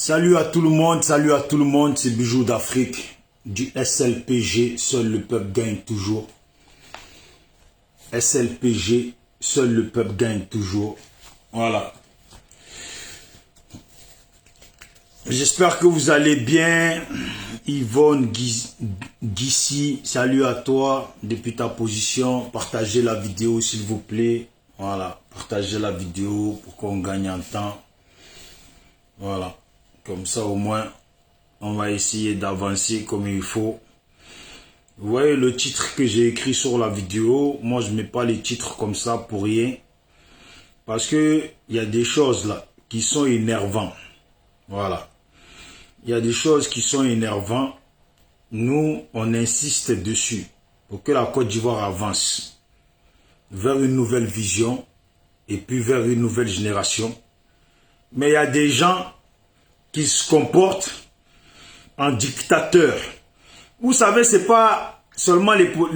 Salut à tout le monde, c'est Bijou d'Afrique, du SLPG, seul le peuple gagne toujours. SLPG, seul le peuple gagne toujours. Voilà. J'espère que vous allez bien. Yvonne Guissy, salut à toi, depuis ta position. Partagez la vidéo s'il vous plaît. Voilà, partagez la vidéo pour qu'on gagne en temps. Voilà. Comme ça, au moins, on va essayer d'avancer comme il faut. Vous voyez le titre que j'ai écrit sur la vidéo. Moi, je ne mets pas les titres comme ça pour rien. Parce que il y a des choses là qui sont énervantes. Voilà. Il y a des choses qui sont énervantes. Nous, on insiste dessus pour que la Côte d'Ivoire avance vers une nouvelle vision et puis vers une nouvelle génération. Mais il y a des gens qui se comportent en dictateurs. Vous savez, c'est pas seulement les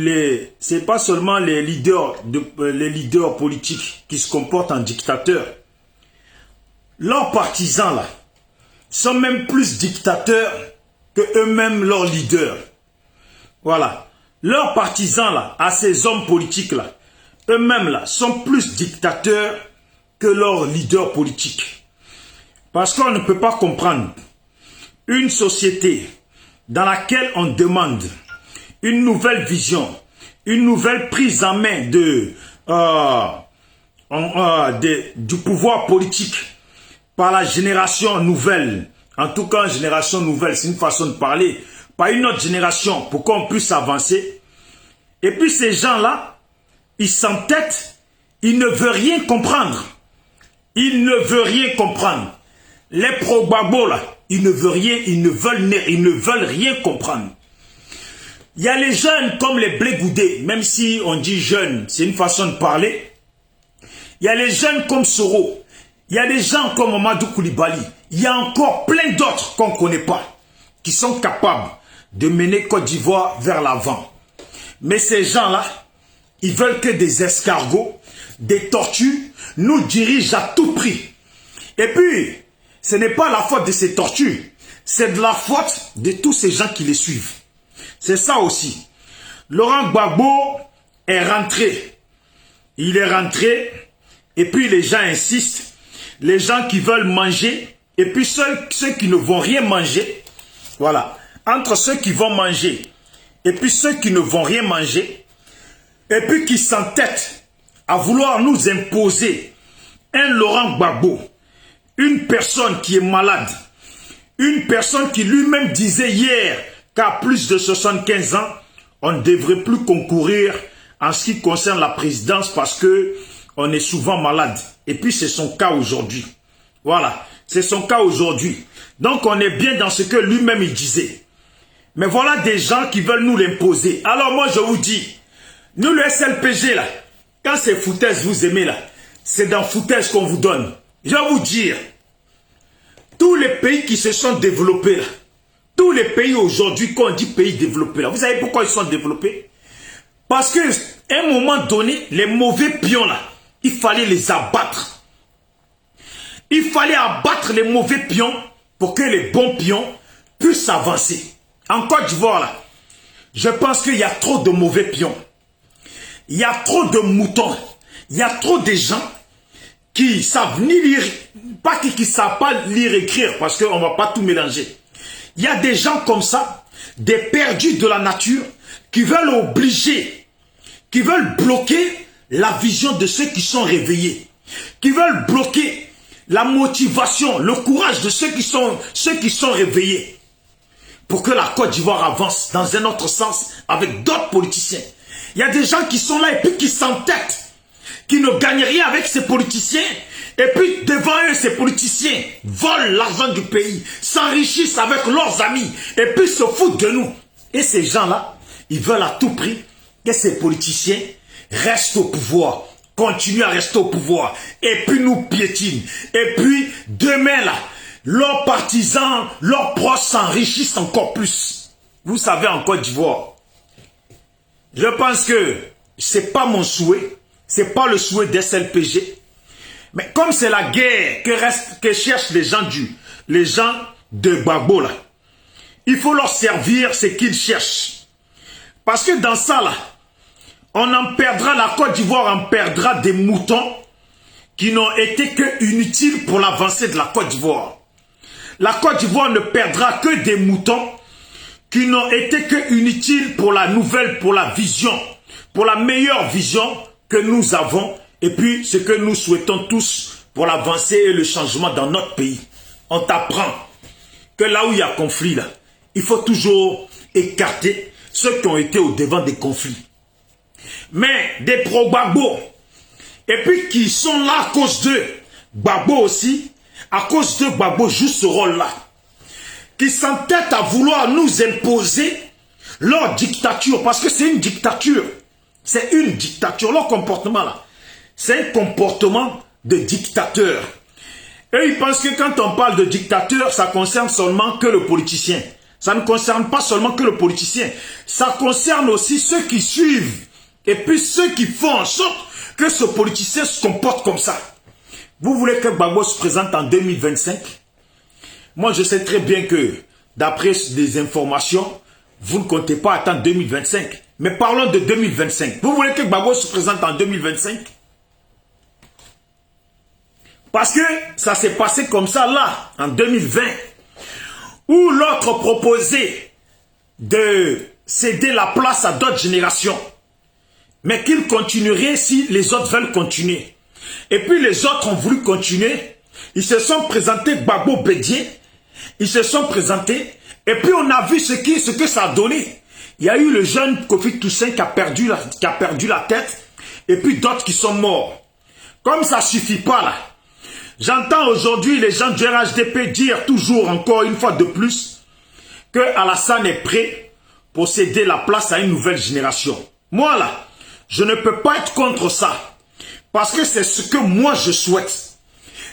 leaders politiques qui se comportent en dictateurs. Leurs partisans là sont même plus dictateurs que eux-mêmes leurs leaders. Voilà. Leurs partisans là, à ces hommes politiques là, eux-mêmes là, sont plus dictateurs que leurs leaders politiques. Parce qu'on ne peut pas comprendre une société dans laquelle on demande une nouvelle vision, une nouvelle prise en main du pouvoir politique par la génération nouvelle. En tout cas, génération nouvelle, c'est une façon de parler. Par une autre génération pour qu'on puisse avancer. Et puis ces gens-là, ils s'entêtent, ils ne veulent rien comprendre. Ils ne veulent rien comprendre. Les pro-Gbagbo là, ils ne veulent rien comprendre. Il y a les jeunes comme les Blé Goudé, même si on dit jeunes, c'est une façon de parler. Il y a les jeunes comme Soro. Il y a des gens comme Mamadou Koulibaly. Il y a encore plein d'autres qu'on ne connaît pas, qui sont capables de mener Côte d'Ivoire vers l'avant. Mais ces gens-là, ils veulent que des escargots, des tortues, nous dirigent à tout prix. Et puis, ce n'est pas la faute de ces tortues, c'est de la faute de tous ces gens qui les suivent. C'est ça aussi. Laurent Gbagbo est rentré. Il est rentré, et puis les gens insistent. Les gens qui veulent manger, et puis ceux qui ne vont rien manger. Voilà. Entre ceux qui vont manger, et puis ceux qui ne vont rien manger, et puis qui s'entêtent à vouloir nous imposer un Laurent Gbagbo. Une personne qui est malade, une personne qui lui-même disait hier qu'à plus de 75 ans, on ne devrait plus concourir en ce qui concerne la présidence parce que on est souvent malade. Et puis c'est son cas aujourd'hui. Voilà, c'est son cas aujourd'hui. Donc on est bien dans ce que lui-même il disait. Mais voilà des gens qui veulent nous l'imposer. Alors moi je vous dis, nous le SLPG là, quand c'est foutaise vous aimez là, c'est dans foutaise qu'on vous donne. Je vais vous dire, tous les pays qui se sont développés là, tous les pays aujourd'hui qu'on dit pays développés là, vous savez pourquoi ils sont développés? Parce qu'à un moment donné, les mauvais pions là, il fallait les abattre. Il fallait abattre les mauvais pions pour que les bons pions puissent avancer. En Côte d'Ivoire là, je pense qu'il y a trop de mauvais pions. Il y a trop de moutons. Il y a trop de gens qui savent ni lire, pas qui savent pas lire et écrire, parce qu'on ne va pas tout mélanger. Il y a des gens comme ça, des perdus de la nature, qui veulent obliger, qui veulent bloquer la vision de ceux qui sont réveillés, qui veulent bloquer la motivation, le courage de ceux qui sont réveillés, pour que la Côte d'Ivoire avance dans un autre sens avec d'autres politiciens. Il y a des gens qui sont là et puis qui s'entêtent, qui ne gagnent rien avec ces politiciens, et puis devant eux, ces politiciens volent l'argent du pays, s'enrichissent avec leurs amis, et puis se foutent de nous. Et ces gens-là, ils veulent à tout prix que ces politiciens restent au pouvoir, continuent à rester au pouvoir, et puis nous piétinent. Et puis demain là, leurs partisans, leurs proches s'enrichissent encore plus. Vous savez, en Côte d'Ivoire, je pense que c'est pas mon souhait. C'est pas le souhait des SLPG. Mais comme c'est la guerre que cherchent les gens de Gbagbo là, il faut leur servir ce qu'ils cherchent. Parce que dans ça là, on en perdra, la Côte d'Ivoire en perdra des moutons qui n'ont été que inutiles pour l'avancée de la Côte d'Ivoire. La Côte d'Ivoire ne perdra que des moutons qui n'ont été que inutiles pour la nouvelle, pour la vision, pour la meilleure vision que nous avons et puis ce que nous souhaitons tous pour l'avancée et le changement dans notre pays. On t'apprend que là où il y a conflit, là, il faut toujours écarter ceux qui ont été au devant des conflits. Mais des pro-Gbagbo, et puis qui sont là à cause de Gbagbo aussi, à cause de Gbagbo joue ce rôle-là, qui s'entêtent à vouloir nous imposer leur dictature, parce que c'est une dictature. C'est une dictature. Leur comportement là, c'est un comportement de dictateur. Et ils pensent que quand on parle de dictateur, ça concerne seulement que le politicien. Ça ne concerne pas seulement que le politicien. Ça concerne aussi ceux qui suivent. Et puis ceux qui font en sorte que ce politicien se comporte comme ça. Vous voulez que Gbagbo se présente en 2025? Moi, je sais très bien que, d'après des informations, vous ne comptez pas attendre 2025. Mais parlons de 2025. Vous voulez que Gbagbo se présente en 2025? Parce que ça s'est passé comme ça là, en 2020, où l'autre proposait de céder la place à d'autres générations, mais qu'il continuerait si les autres veulent continuer. Et puis les autres ont voulu continuer, ils se sont présentés Gbagbo Bédié, ils se sont présentés, et puis on a vu ce que ça a donné. Il y a eu le jeune Kofi Toussaint qui a perdu la tête, et puis d'autres qui sont morts. Comme ça ne suffit pas là, j'entends aujourd'hui les gens du RHDP dire toujours encore une fois de plus que Alassane est prêt pour céder la place à une nouvelle génération. Moi là, je ne peux pas être contre ça. Parce que c'est ce que moi je souhaite.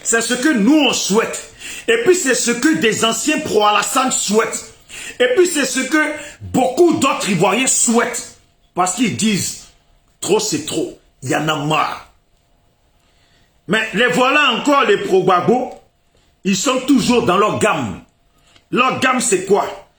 C'est ce que nous on souhaite. Et puis c'est ce que des anciens pro-Alassane souhaitent. Et puis c'est ce que beaucoup d'autres Ivoiriens souhaitent. Parce qu'ils disent, trop c'est trop, il y en a marre. Mais les voilà encore les pro-Gbagbo, ils sont toujours dans leur gamme. Leur gamme c'est quoi?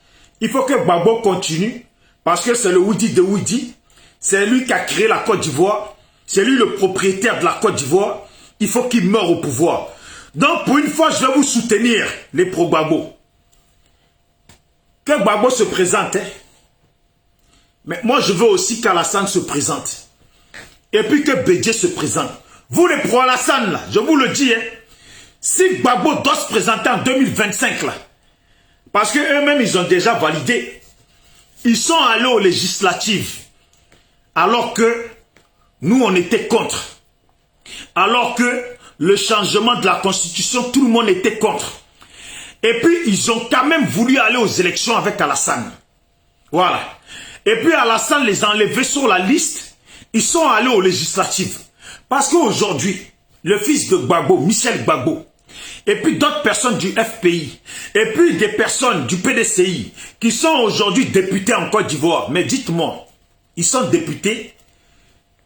Il faut que Gbagbo continue, parce que c'est le Woody de Woody. C'est lui qui a créé la Côte d'Ivoire. C'est lui le propriétaire de la Côte d'Ivoire. Il faut qu'il meure au pouvoir. Donc pour une fois, je vais vous soutenir, les pro-Gbagbo. Que Gbagbo se présente. Hein? Mais moi, je veux aussi qu'Alassane se présente. Et puis que Bédié se présente. Vous les pro-Alassane, là, je vous le dis, hein, si Gbagbo doit se présenter en 2025, là, parce qu'eux-mêmes, ils ont déjà validé, ils sont allés aux législatives, alors que nous, on était contre. Alors que le changement de la Constitution, tout le monde était contre. Et puis, ils ont quand même voulu aller aux élections avec Alassane. Voilà. Et puis, Alassane les a enlevés sur la liste. Ils sont allés aux législatives. Parce qu'aujourd'hui, le fils de Gbagbo, Michel Gbagbo, et puis d'autres personnes du FPI, et puis des personnes du PDCI, qui sont aujourd'hui députés en Côte d'Ivoire. Mais dites-moi, ils sont députés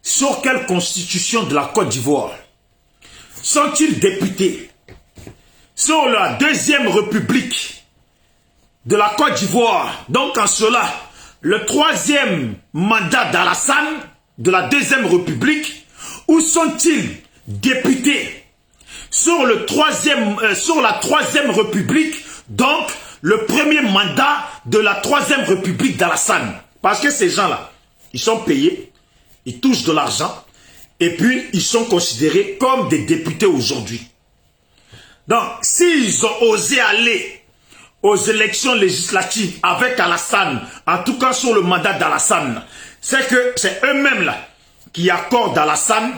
sur quelle constitution de la Côte d'Ivoire? Sont-ils députés sur la deuxième république de la Côte d'Ivoire? Donc en cela, le troisième mandat d'Alassane de la deuxième république, où sont-ils députés sur la troisième république, donc le premier mandat de la troisième république d'Alassane? Parce que ces gens-là, ils sont payés, ils touchent de l'argent, et puis ils sont considérés comme des députés aujourd'hui. Donc, s'ils ont osé aller aux élections législatives avec Alassane, en tout cas sur le mandat d'Alassane, c'est que c'est eux-mêmes là qui accordent à Alassane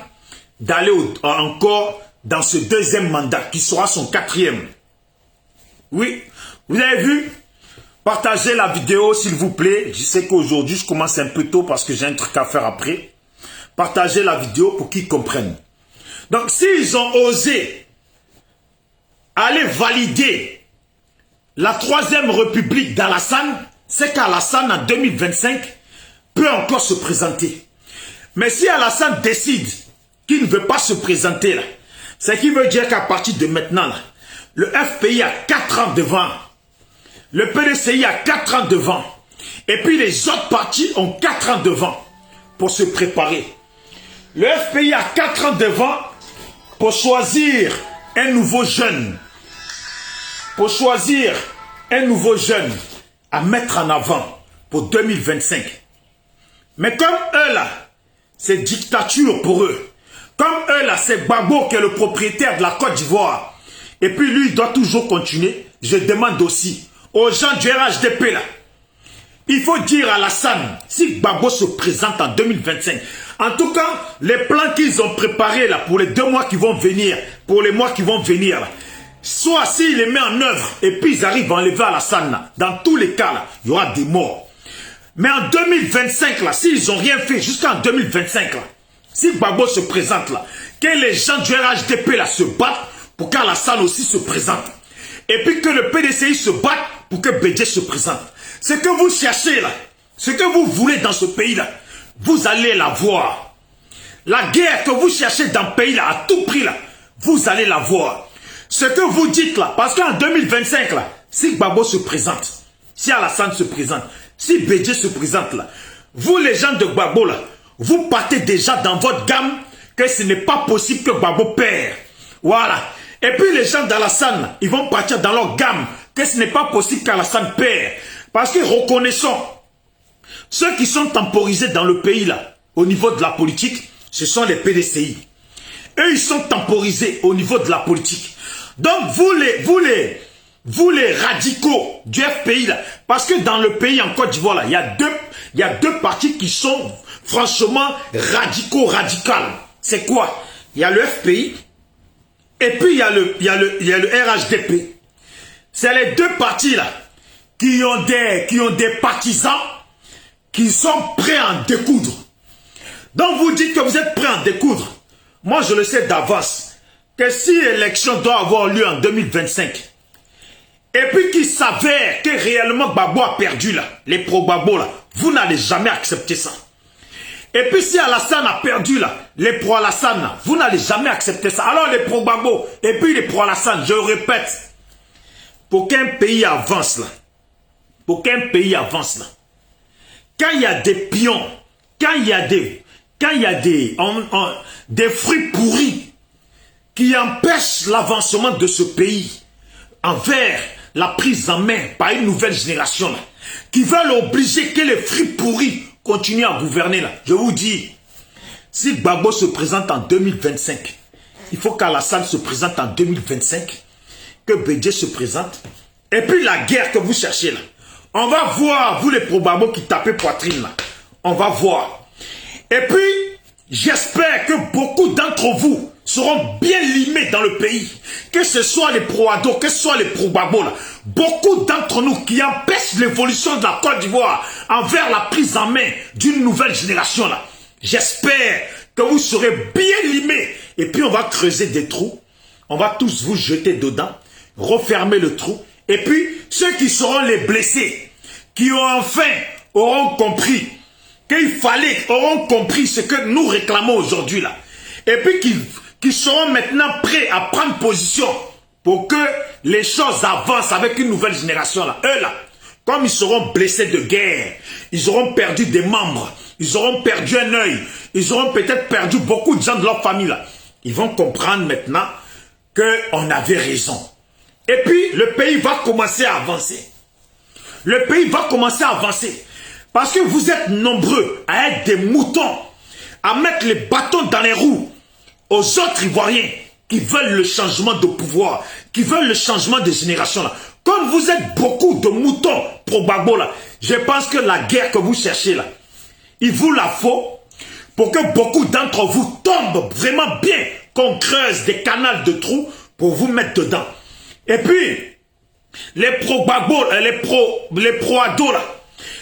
d'aller encore dans ce deuxième mandat, qui sera son quatrième. Oui, vous avez vu? Partagez la vidéo s'il vous plaît. Je sais qu'aujourd'hui je commence un peu tôt parce que j'ai un truc à faire après. Partagez la vidéo pour qu'ils comprennent. Donc s'ils ont osé aller valider la troisième république d'Alassane, c'est qu'Alassane en 2025 peut encore se présenter. Mais si Alassane décide qu'il ne veut pas se présenter là, c'est qu'il veut dire qu'à partir de maintenant là, le FPI a 4 ans devant Le PDCI a 4 ans devant. Et puis les autres partis ont 4 ans devant pour se préparer. Le FPI a 4 ans devant pour choisir un nouveau jeune. Pour choisir un nouveau jeune à mettre en avant pour 2025. Mais comme eux là, c'est dictature pour eux. Comme eux là, c'est Gbagbo qui est le propriétaire de la Côte d'Ivoire. Et puis lui, il doit toujours continuer. Je demande aussi aux gens du RHDP là, il faut dire à Alassane, si Gbagbo se présente en 2025, en tout cas, les plans qu'ils ont préparés là pour les 2 mois qui vont venir, pour les mois qui vont venir là, soit s'il les met en œuvre et puis ils arrivent à enlever Alassane là, dans tous les cas là, il y aura des morts. Mais en 2025 là, s'ils n'ont rien fait jusqu'en 2025 là, si Gbagbo se présente là, que les gens du RHDP là se battent pour qu'Alassane aussi se présente. Et puis que le PDCI se batte pour que Bédié se présente. Ce que vous cherchez là, ce que vous voulez dans ce pays-là, vous allez la voir. La guerre que vous cherchez dans le pays-là, à tout prix là, vous allez la voir. Ce que vous dites là, parce qu'en 2025 là, si Gbagbo se présente, si Alassane se présente, si Bédié se présente là, vous les gens de Gbagbo là, vous partez déjà dans votre gamme que ce n'est pas possible que Gbagbo perd. Voilà. Et puis les gens d'Alassane, ils vont partir dans leur gamme que ce n'est pas possible qu'Alassane perd. Parce que reconnaissons, ceux qui sont temporisés dans le pays là, au niveau de la politique, ce sont les PDCI. Eux, ils sont temporisés au niveau de la politique. Donc vous les radicaux du FPI là, parce que dans le pays en Côte d'Ivoire là, il y a deux partis qui sont franchement radicaux. C'est quoi? Il y a le FPI et puis il y a le RHDP. C'est les deux partis là qui ont des partisans qui sont prêts à en découdre. Donc vous dites que vous êtes prêts à en découdre. Moi je le sais d'avance que si l'élection doit avoir lieu en 2025 et puis qu'il s'avère que réellement Gbagbo a perdu là, les pro-Gbagbo là, vous n'allez jamais accepter ça. Et puis si Alassane a perdu là, les pro-Alassane là, vous n'allez jamais accepter ça. Alors les pro-Gbagbo et puis les pro-Alassane, je répète, pour qu'un pays avance là, quand il y a des pions, quand il y a des fruits pourris qui empêchent l'avancement de ce pays envers la prise en main par une nouvelle génération là, qui veulent obliger que les fruits pourris continuent à gouverner là. Je vous dis, si Gbagbo se présente en 2025, il faut qu'Alassane se présente en 2025, que Bédié se présente, et puis la guerre que vous cherchez là, on va voir, vous les pro-Gbagbo qui tapez poitrine là, on va voir. Et puis, j'espère que beaucoup d'entre vous seront bien limés dans le pays. Que ce soit les pro-Ado, que ce soit les pro-Gbagbo là. Beaucoup d'entre nous qui empêchent l'évolution de la Côte d'Ivoire envers la prise en main d'une nouvelle génération là. J'espère que vous serez bien limés. Et puis on va creuser des trous. On va tous vous jeter dedans. Refermer le trou. Et puis, ceux qui seront les blessés, qui auront compris auront compris ce que nous réclamons aujourd'hui là. Et puis qui seront maintenant prêts à prendre position pour que les choses avancent avec une nouvelle génération là. Eux là, comme ils seront blessés de guerre, ils auront perdu des membres, ils auront perdu un œil, ils auront peut-être perdu beaucoup de gens de leur famille là. Ils vont comprendre maintenant qu'on avait raison. Et puis, le pays va commencer à avancer. Le pays va commencer à avancer. Parce que vous êtes nombreux à être des moutons, à mettre les bâtons dans les roues aux autres Ivoiriens qui veulent le changement de pouvoir, qui veulent le changement de génération là. Comme vous êtes beaucoup de moutons pro-Gbagbo là, je pense que la guerre que vous cherchez là, il vous la faut pour que beaucoup d'entre vous tombent vraiment bien, qu'on creuse des canaux de trous pour vous mettre dedans. Et puis, les pro-Gbagbo, les pro-Ado là,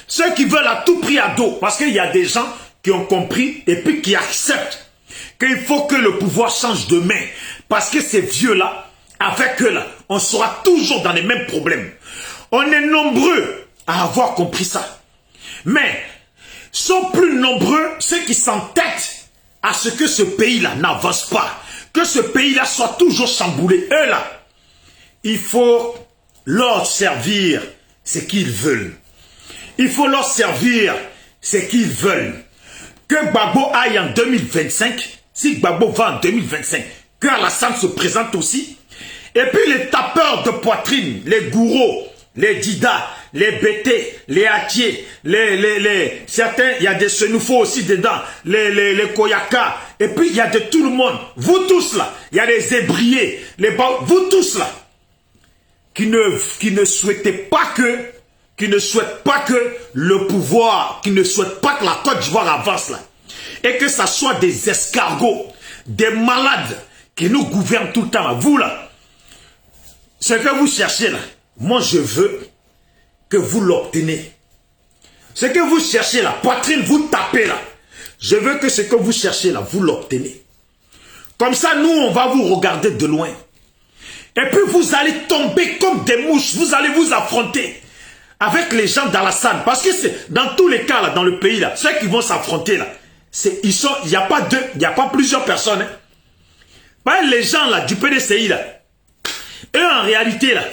ceux qui veulent à tout prix Ado, parce qu'il y a des gens qui ont compris et puis qui acceptent qu'il faut que le pouvoir change de main. Parce que ces vieux-là, avec eux là, on sera toujours dans les mêmes problèmes. On est nombreux à avoir compris ça. Mais, sont plus nombreux ceux qui s'entêtent à ce que ce pays-là n'avance pas. Que ce pays-là soit toujours chamboulé. Eux là, il faut leur servir ce qu'ils veulent. Il faut leur servir ce qu'ils veulent. Que Gbagbo aille en 2025, si Gbagbo va en 2025, que Alassane se présente aussi. Et puis les tapeurs de poitrine, les gourous, les Dida, les Bété, les Atier, certains, il y a des Senoufo aussi dedans, les Koyaka, et puis il y a de tout le monde. Vous tous là, il y a les Ébriés, vous tous là, qui ne souhaitez pas que le pouvoir, qui ne souhaitent pas que la Côte d'Ivoire avance là. Et que ça soit des escargots, des malades qui nous gouvernent tout le temps là. Vous là, ce que vous cherchez là, moi je veux que vous l'obtenez. Ce que vous cherchez là, poitrine, vous tapez là. Je veux que ce que vous cherchez là, vous l'obtenez. Comme ça, nous, on va vous regarder de loin. Et puis vous allez tomber comme des mouches, vous allez vous affronter avec les gens d'Alassane. Parce que c'est dans tous les cas, là, dans le pays, là, ceux qui vont s'affronter, là, il n'y a pas deux, il n'y a pas plusieurs personnes. Hein. Bah, les gens là, du PDCI, là, eux, en réalité, là,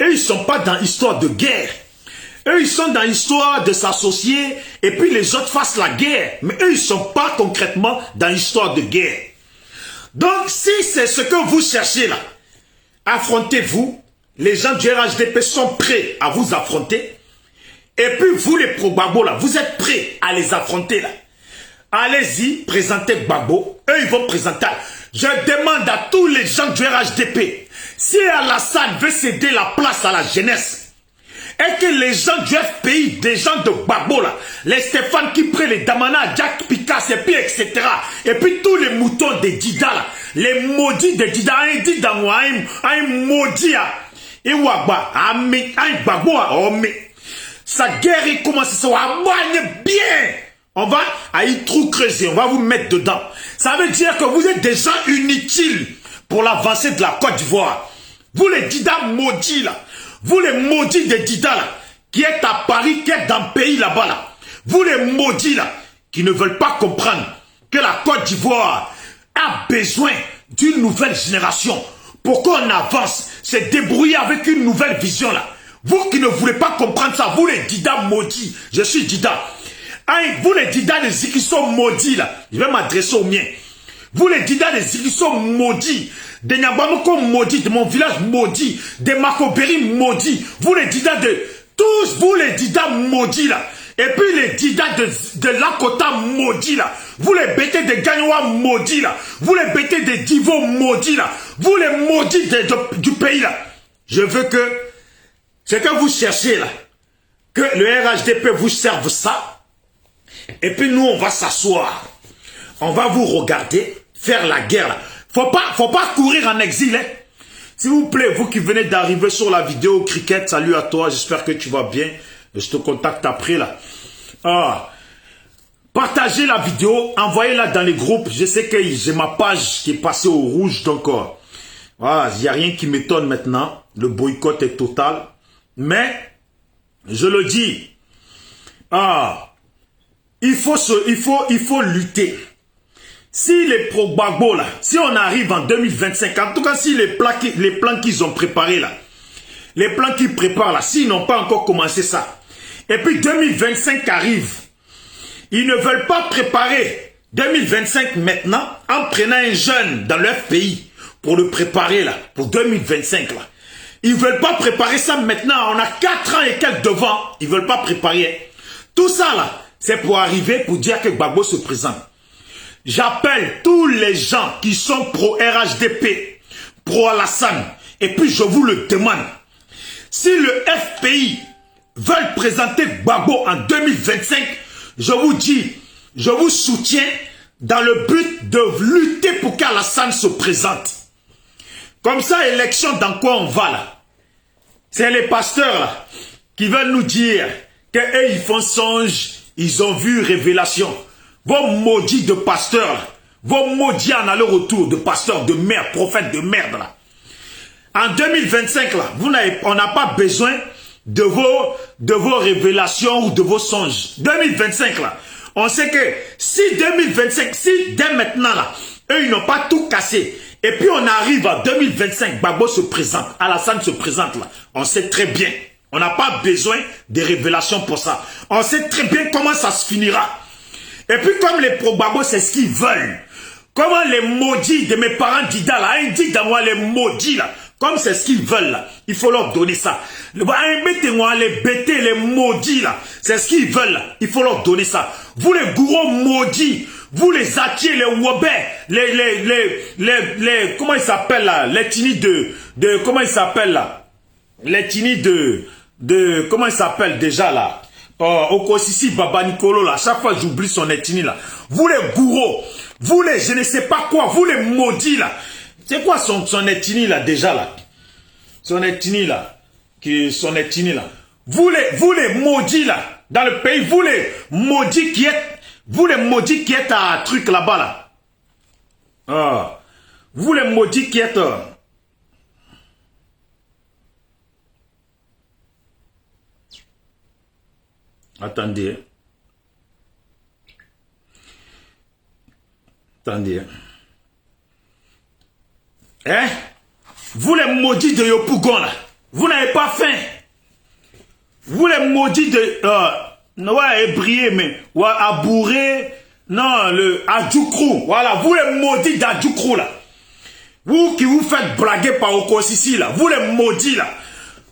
eux, ils ne sont pas dans l'histoire de guerre. Eux, ils sont dans l'histoire de s'associer et puis les autres fassent la guerre. Mais eux, ils ne sont pas concrètement dans l'histoire de guerre. Donc, si c'est ce que vous cherchez là, affrontez-vous. Les gens du RHDP sont prêts à vous affronter. Et puis vous les pro-Gbagbo là, vous êtes prêts à les affronter là. Allez-y, présentez Gbagbo. Eux, ils vont présenter. Je demande à tous les gens du RHDP, si Alassane veut céder la place à la jeunesse, et que les gens du FPI, des gens de Gbagbo là, les Stéphane Kipré, les Damana, Jack Picasso, et puis etc. Et puis tous les moutons des Dida là, les maudits des Dida, un Dida moi, un maudit à Iwagba, un Gbagbo à Ome. Sa guerre il commence, ça va bien. On va à y trou creuser, on va vous mettre dedans. Ça veut dire que vous êtes des gens inutiles pour l'avancée de la Côte d'Ivoire. Vous les Dida maudits là, vous les maudits des Dida là, qui êtes à Paris, qui êtes dans le pays là-bas là. Vous les maudits là, qui ne veulent pas comprendre que la Côte d'Ivoire a besoin d'une nouvelle génération. Pour qu'on avance, se débrouiller avec une nouvelle vision là. Vous qui ne voulez pas comprendre ça, vous les Dida maudits, je suis Dida. Vous les Dida des qui sont maudits là, je vais m'adresser aux miens. Vous les Dida des qui sont maudits, des Nyabamoko maudits, de mon village maudit, des Makoberi maudits, vous les Dida de tous, vous les Dida maudits là, et puis les Dida de Lakota maudits là, vous les bêtés de Gagnoa maudits là, vous les bêtés de Divo maudits là, vous les maudits du pays là. Je veux que ce que vous cherchez là, que le RHDP vous serve ça. Et puis nous, on va s'asseoir. On va vous regarder, faire la guerre. Là. Faut pas courir en exil. Hein. S'il vous plaît, vous qui venez d'arriver sur la vidéo Cricket, salut à toi. J'espère que tu vas bien. Je te contacte après là. Partagez la vidéo, envoyez-la dans les groupes. Je sais que j'ai ma page qui est passée au rouge. Donc, voilà, il n'y a rien qui m'étonne maintenant. Le boycott est total. Mais, je le dis, il faut lutter. Si les pro-Gbagbo là, si on arrive en 2025, en tout cas si les plans qu'ils ont préparés là, les plans qu'ils préparent là, s'ils n'ont pas encore commencé ça, et puis 2025 arrive, ils ne veulent pas préparer 2025 maintenant en prenant un jeune dans leur pays pour le préparer là, pour 2025 là. Ils ne veulent pas préparer ça maintenant, on a 4 ans et quelques devant, ils ne veulent pas préparer. Tout ça là, c'est pour arriver, pour dire que Gbagbo se présente. J'appelle tous les gens qui sont pro-RHDP, pro-Alassane, et puis je vous le demande. Si le FPI veut présenter Gbagbo en 2025, je vous dis, je vous soutiens dans le but de lutter pour qu'Alassane se présente. Comme ça, élection, dans quoi on va là? C'est les pasteurs là, qui veulent nous dire qu'eux, ils font songe, ils ont vu révélation. Vos maudits de pasteurs, là, vos maudits en aller-retour de pasteurs de merde, prophètes de merde là. En 2025 là, on n'a pas besoin de vos révélations ou de vos songes. 2025 là, on sait que si 2025, si dès maintenant là, eux ils n'ont pas tout cassé. Et puis on arrive en 2025, Gbagbo se présente, Alassane se présente là. On sait très bien, On n'a pas besoin de révélations pour ça. On sait très bien comment ça se finira. Et puis comme les pro-Gbagbo, c'est ce qu'ils veulent. Comment les maudits de mes parents d'Ida, là, indiquent dans moi les maudits, là. Comme c'est ce qu'ils veulent, là. Il faut leur donner ça. Les bêtés, les maudits, là. C'est ce qu'ils veulent, là. Il faut leur donner ça. Vous, les gourous maudits, vous, les Atiers, les Wobais, comment ils s'appellent, là? Les tinis comment ils s'appellent, là? Les tinis comment ils s'appellent déjà, là? Okosisi Baba Nicolo, là. Chaque fois, j'oublie son etini, là. Vous, les gourous, vous, les je ne sais pas quoi, vous, les maudits, là. C'est quoi son etini, là, déjà, là? Son etini, là. Son etini, là. Vous, les maudits, là. Dans le pays, vous, les maudits qui êtes à truc là-bas, là. Ah. Vous, les maudits qui êtes... Attendez. Attendez. Hein? Vous les maudits de Yopougon là, vous n'avez pas faim. Vous les maudits de... ouais, Ébrié, mais... Ouais, Abouré... Non, le Adjoukrou. Voilà, vous les maudits d'Adjoukrou là. Vous qui vous faites blaguer par Okosisi là. Vous les maudits là.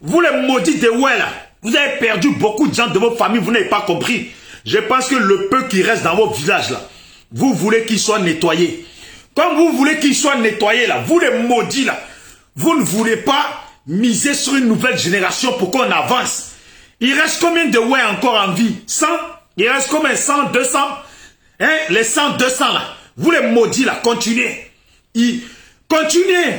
Vous les maudits de ouais là. Vous avez perdu beaucoup de gens de vos familles, vous n'avez pas compris. Je pense que le peu qui reste dans vos villages là, vous voulez qu'ils soient nettoyés. Comme vous voulez qu'ils soient nettoyés là, vous les maudits là, vous ne voulez pas miser sur une nouvelle génération pour qu'on avance. Il reste combien de ouais encore en vie? 100? Il reste combien? 100, 200? Hein? Les 100, 200 là. Vous les maudits là, continuez. Continuez.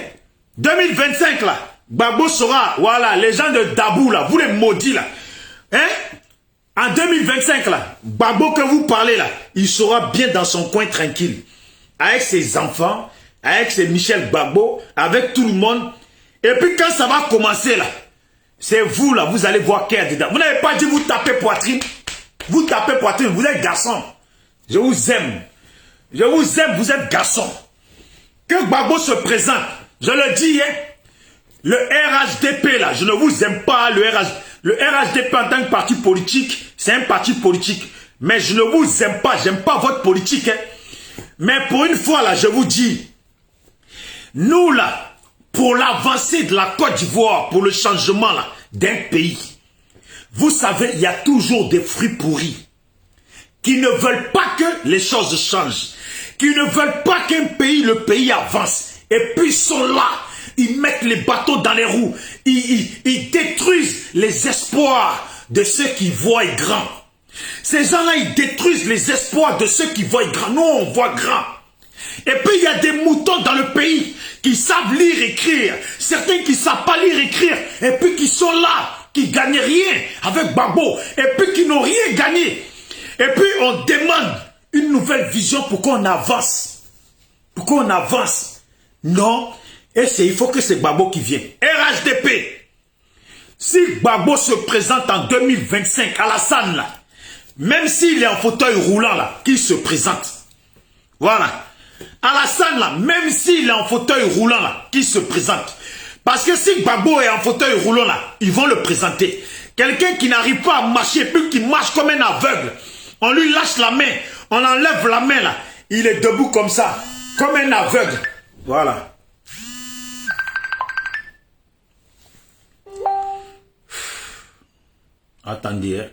2025 là. Gbagbo sera, voilà, les gens de Dabou là, vous les maudits là. Hein? En 2025 là, Gbagbo que vous parlez là, il sera bien dans son coin tranquille. Avec ses enfants, avec ses Michel Gbagbo, avec tout le monde. Et puis quand ça va commencer là, c'est vous là, vous allez voir qu'il y a dedans. Vous n'avez pas dit vous tapez poitrine. Vous tapez poitrine, vous êtes garçon. Je vous aime. Je vous aime, vous êtes garçon. Que Gbagbo se présente, je le dis, hein. Le RHDP là, je ne vous aime pas, le RHDP en tant que parti politique, c'est un parti politique. Mais je ne vous aime pas, j'aime pas votre politique. Hein. Mais pour une fois là, je vous dis, nous là, pour l'avancée de la Côte d'Ivoire, pour le changement là, d'un pays, vous savez, il y a toujours des fruits pourris qui ne veulent pas que les choses changent, qui ne veulent pas qu'un pays, le pays avance. Et puis ils sont là. Ils mettent les bateaux dans les roues. Ils détruisent les espoirs de ceux qui voient grand. Ces gens-là, ils détruisent les espoirs de ceux qui voient grand. Nous, on voit grand. Et puis, il y a des moutons dans le pays qui savent lire et écrire. Certains qui ne savent pas lire et écrire. Et puis, qui sont là, qui ne gagnent rien avec Gbagbo. Et puis, qui n'ont rien gagné. Et puis, on demande une nouvelle vision pour qu'on avance. Pour qu'on avance. Non. Et il faut que c'est Gbagbo qui vienne. RHDP. Si Gbagbo se présente en 2025, Alassane là, même s'il est en fauteuil roulant là, qu'il se présente. Voilà. Alassane là, même s'il est en fauteuil roulant là, qu'il se présente. Parce que si Gbagbo est en fauteuil roulant là, ils vont le présenter. Quelqu'un qui n'arrive pas à marcher, puis qui marche comme un aveugle. On lui lâche la main, on enlève la main là. Il est debout comme ça, comme un aveugle. Voilà. Attendez, hein.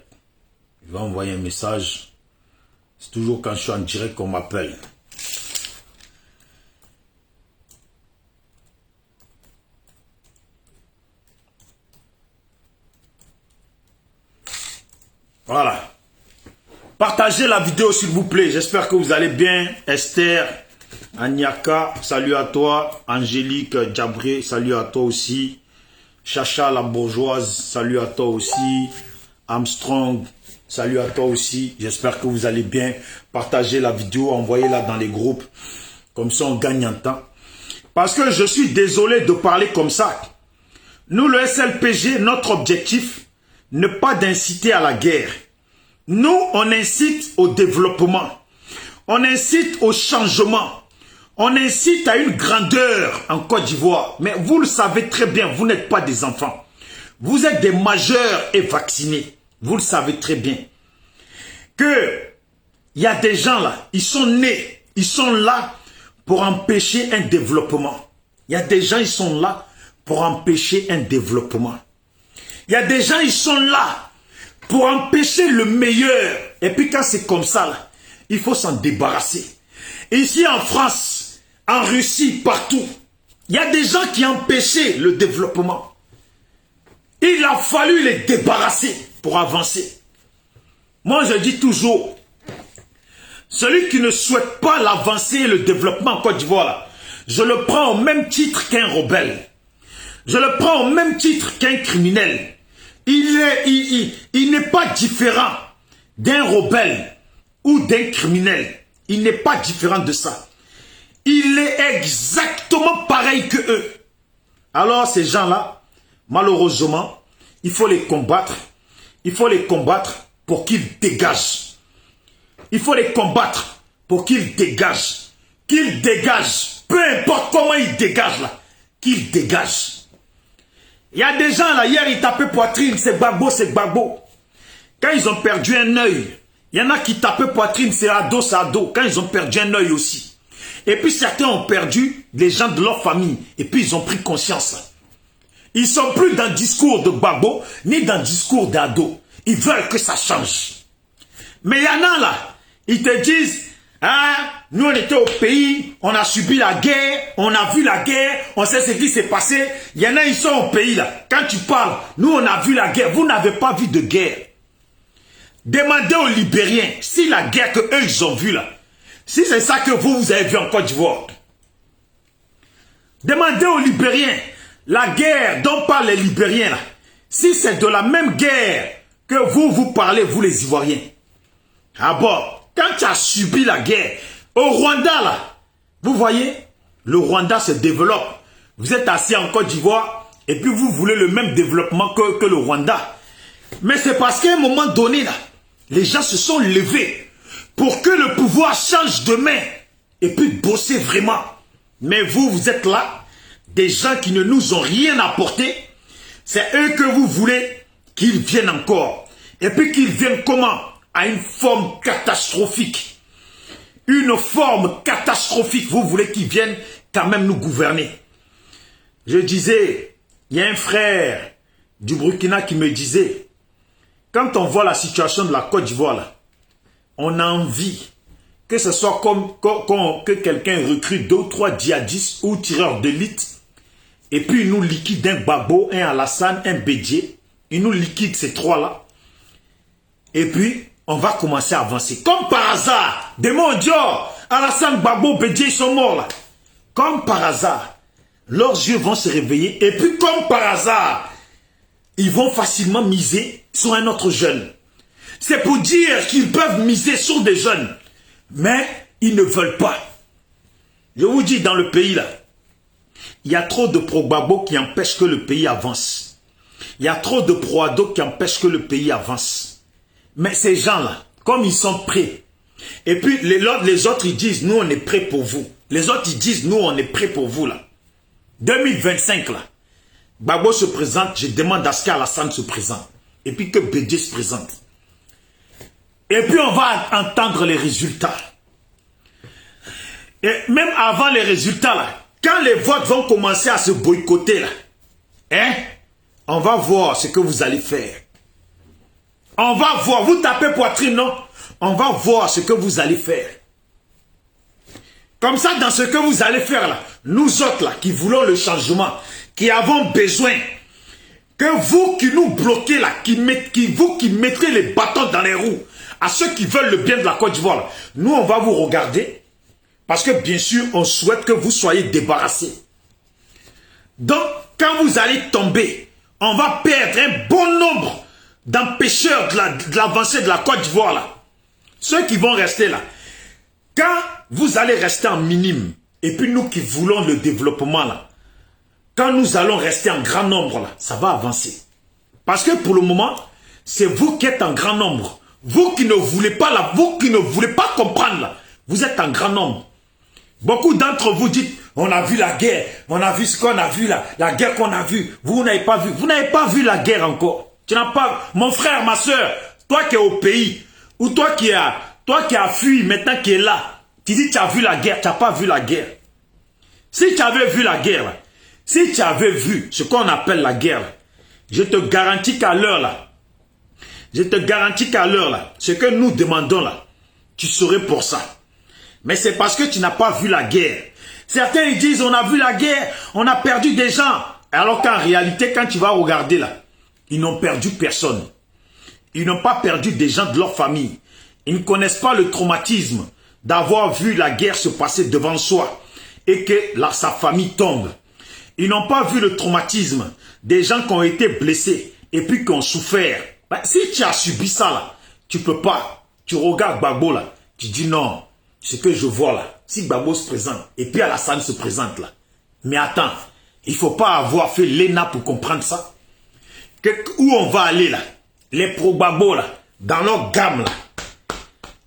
Je vais envoyer un message. C'est toujours quand je suis en direct qu'on m'appelle. Voilà. Partagez la vidéo s'il vous plaît. J'espère que vous allez bien. Esther, Agnaka, salut à toi. Angélique Djabré, salut à toi aussi. Chacha la bourgeoise, salut à toi aussi. Armstrong, salut à toi aussi. J'espère que vous allez bien. Partagez la vidéo, envoyez-la dans les groupes. Comme ça, on gagne en temps. Parce que je suis désolé de parler comme ça. Nous, le SLPG, notre objectif, ne pas d'inciter à la guerre. Nous, on incite au développement. On incite au changement. On incite à une grandeur en Côte d'Ivoire. Mais vous le savez très bien, vous n'êtes pas des enfants. vous êtes des majeurs et vaccinés. Vous le savez très bien. Que il y a des gens là, ils sont nés, ils sont là pour empêcher un développement. Il y a des gens, ils sont là pour empêcher un développement. Il y a des gens, ils sont là pour empêcher le meilleur. Et puis quand c'est comme ça, là, il faut s'en débarrasser. Et ici en France, en Russie, partout, il y a des gens qui empêchaient le développement. Il a fallu les débarrasser pour avancer. Moi, je dis toujours, celui qui ne souhaite pas l'avancée et le développement en Côte d'Ivoire, je le prends au même titre qu'un rebelle. Je le prends au même titre qu'un criminel. Il n'est pas différent d'un rebelle ou d'un criminel. Il n'est pas différent de ça. Il est exactement pareil que eux. Alors ces gens-là, malheureusement, il faut les combattre. Il faut les combattre pour qu'ils dégagent. Il faut les combattre pour qu'ils dégagent. Qu'ils dégagent. Peu importe comment ils dégagent là. Qu'ils dégagent. Il y a des gens là, hier ils tapaient poitrine, c'est Gbagbo, c'est Gbagbo. Quand ils ont perdu un œil, il y en a qui tapaient poitrine, c'est ado, c'est ado. Quand ils ont perdu un œil aussi. Et puis certains ont perdu les gens de leur famille. Et puis ils ont pris conscience là. Ils ne sont plus dans le discours de Gbagbo, ni dans le discours d'ado. Ils veulent que ça change. Mais il y en a là, ils te disent, ah, nous on était au pays, on a subi la guerre, on a vu la guerre, on sait ce qui s'est passé. Il y en a, ils sont au pays là. Quand tu parles, nous on a vu la guerre, vous n'avez pas vu de guerre. Demandez aux Libériens si la guerre que eux ils ont vue là, si c'est ça que vous avez vu en Côte d'Ivoire. Demandez aux Libériens, la guerre dont parlent les Libériens là, si c'est de la même guerre que vous parlez, vous les Ivoiriens. Ah bon, quand tu as subi la guerre, au Rwanda là, vous voyez, le Rwanda se développe. Vous êtes assis en Côte d'Ivoire et puis vous voulez le même développement que le Rwanda. Mais c'est parce qu'à un moment donné là, les gens se sont levés pour que le pouvoir change de main et puis bosser vraiment. Mais vous êtes là, des gens qui ne nous ont rien apporté. C'est eux que vous voulez qu'ils viennent encore. Et puis qu'ils viennent comment? À une forme catastrophique. Une forme catastrophique. Vous voulez qu'ils viennent quand même nous gouverner. Je disais, il y a un frère du Burkina qui me disait, quand on voit la situation de la Côte d'Ivoire là, on a envie que ce soit comme que quelqu'un recrute 2 ou 3 djihadistes ou tireurs d'élite et puis il nous liquide un Gbagbo, un Alassane, un Bédié. Il nous liquide ces 3 là. Et puis, on va commencer à avancer. Comme par hasard, de mon Dieu, Alassane, Gbagbo, Bédié, ils sont morts là. Comme par hasard, leurs yeux vont se réveiller. Et puis, comme par hasard, ils vont facilement miser sur un autre jeune. C'est pour dire qu'ils peuvent miser sur des jeunes. Mais ils ne veulent pas. Je vous dis, dans le pays là, il y a trop de pro-Gbagbo qui empêchent que le pays avance. Il y a trop de pro-Ado qui empêchent que le pays avance. Mais ces gens-là, comme ils sont prêts, et puis les autres ils disent, nous on est prêts pour vous. Les autres ils disent, nous on est prêts pour vous là. 2025 là, Gbagbo se présente, je demande à ce qu'Alassane se présente. Et puis que Bédié se présente. Et puis on va entendre les résultats. Et même avant les résultats là, quand les votes vont commencer à se boycotter là, hein, on va voir ce que vous allez faire. On va voir, vous tapez poitrine, non? On va voir ce que vous allez faire. Comme ça, dans ce que vous allez faire là, nous autres là, qui voulons le changement, qui avons besoin, que vous qui nous bloquez là, vous qui mettez les bâtons dans les roues, à ceux qui veulent le bien de la Côte d'Ivoire là, nous on va vous regarder, parce que bien sûr, on souhaite que vous soyez débarrassés. Donc, quand vous allez tomber, on va perdre un bon nombre d'empêcheurs de l'avancée de la Côte d'Ivoire là. Ceux qui vont rester là. Quand vous allez rester en minime, et puis nous qui voulons le développement là, quand nous allons rester en grand nombre là, ça va avancer. Parce que pour le moment, c'est vous qui êtes en grand nombre. Vous qui ne voulez pas là, vous qui ne voulez pas comprendre là, vous êtes en grand nombre. Beaucoup d'entre vous dites, on a vu la guerre, on a vu ce qu'on a vu là, la guerre qu'on a vue. Vous n'avez pas vu, vous n'avez pas vu la guerre encore. Tu n'as pas, mon frère, ma soeur, toi qui es au pays, ou toi qui as fui, maintenant qui est là, tu dis tu as vu la guerre, tu n'as pas vu la guerre. Si tu avais vu la guerre, là, si tu avais vu ce qu'on appelle la guerre, là, je te garantis qu'à l'heure là, ce que nous demandons là, tu serais pour ça. Mais c'est parce que tu n'as pas vu la guerre. Certains ils disent on a vu la guerre, on a perdu des gens. Alors qu'en réalité, quand tu vas regarder là, ils n'ont perdu personne. Ils n'ont pas perdu des gens de leur famille. Ils ne connaissent pas le traumatisme d'avoir vu la guerre se passer devant soi et que sa famille tombe. Ils n'ont pas vu le traumatisme des gens qui ont été blessés et puis qui ont souffert. Ben, si tu as subi ça là, tu peux pas. Tu regardes Gbagbo là, tu dis non, ce que je vois là, si Gbagbo se présente et puis Alassane se présente là. Mais attends, il ne faut pas avoir fait l'ENA pour comprendre ça. Où on va aller là, les pro-Gbagbo là, dans leur gamme là,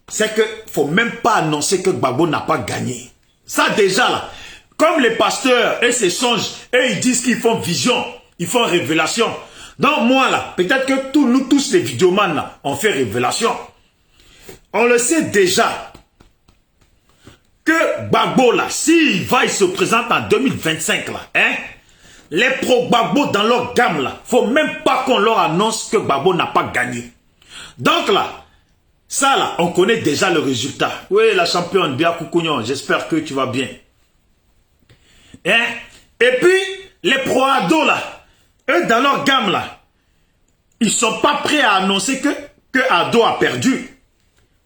c'est que faut même pas annoncer que Gbagbo n'a pas gagné. Ça déjà là, comme les pasteurs et ses songes, et ils disent qu'ils font vision, ils font révélation. Donc moi là, peut-être que nous tous les vidéomans là, on fait révélation. On le sait déjà que Gbagbo là, s'il va, il se présente en 2025 là, hein, les pro-Gbagbo dans leur gamme là, faut même pas qu'on leur annonce que Gbagbo n'a pas gagné. Donc là, ça là, on connaît déjà le résultat. Oui, la championne, bien Koukouignon, j'espère que tu vas bien. Hein? Et puis, les pro-ados là, eux dans leur gamme là, ils sont pas prêts à annoncer que Ado a perdu.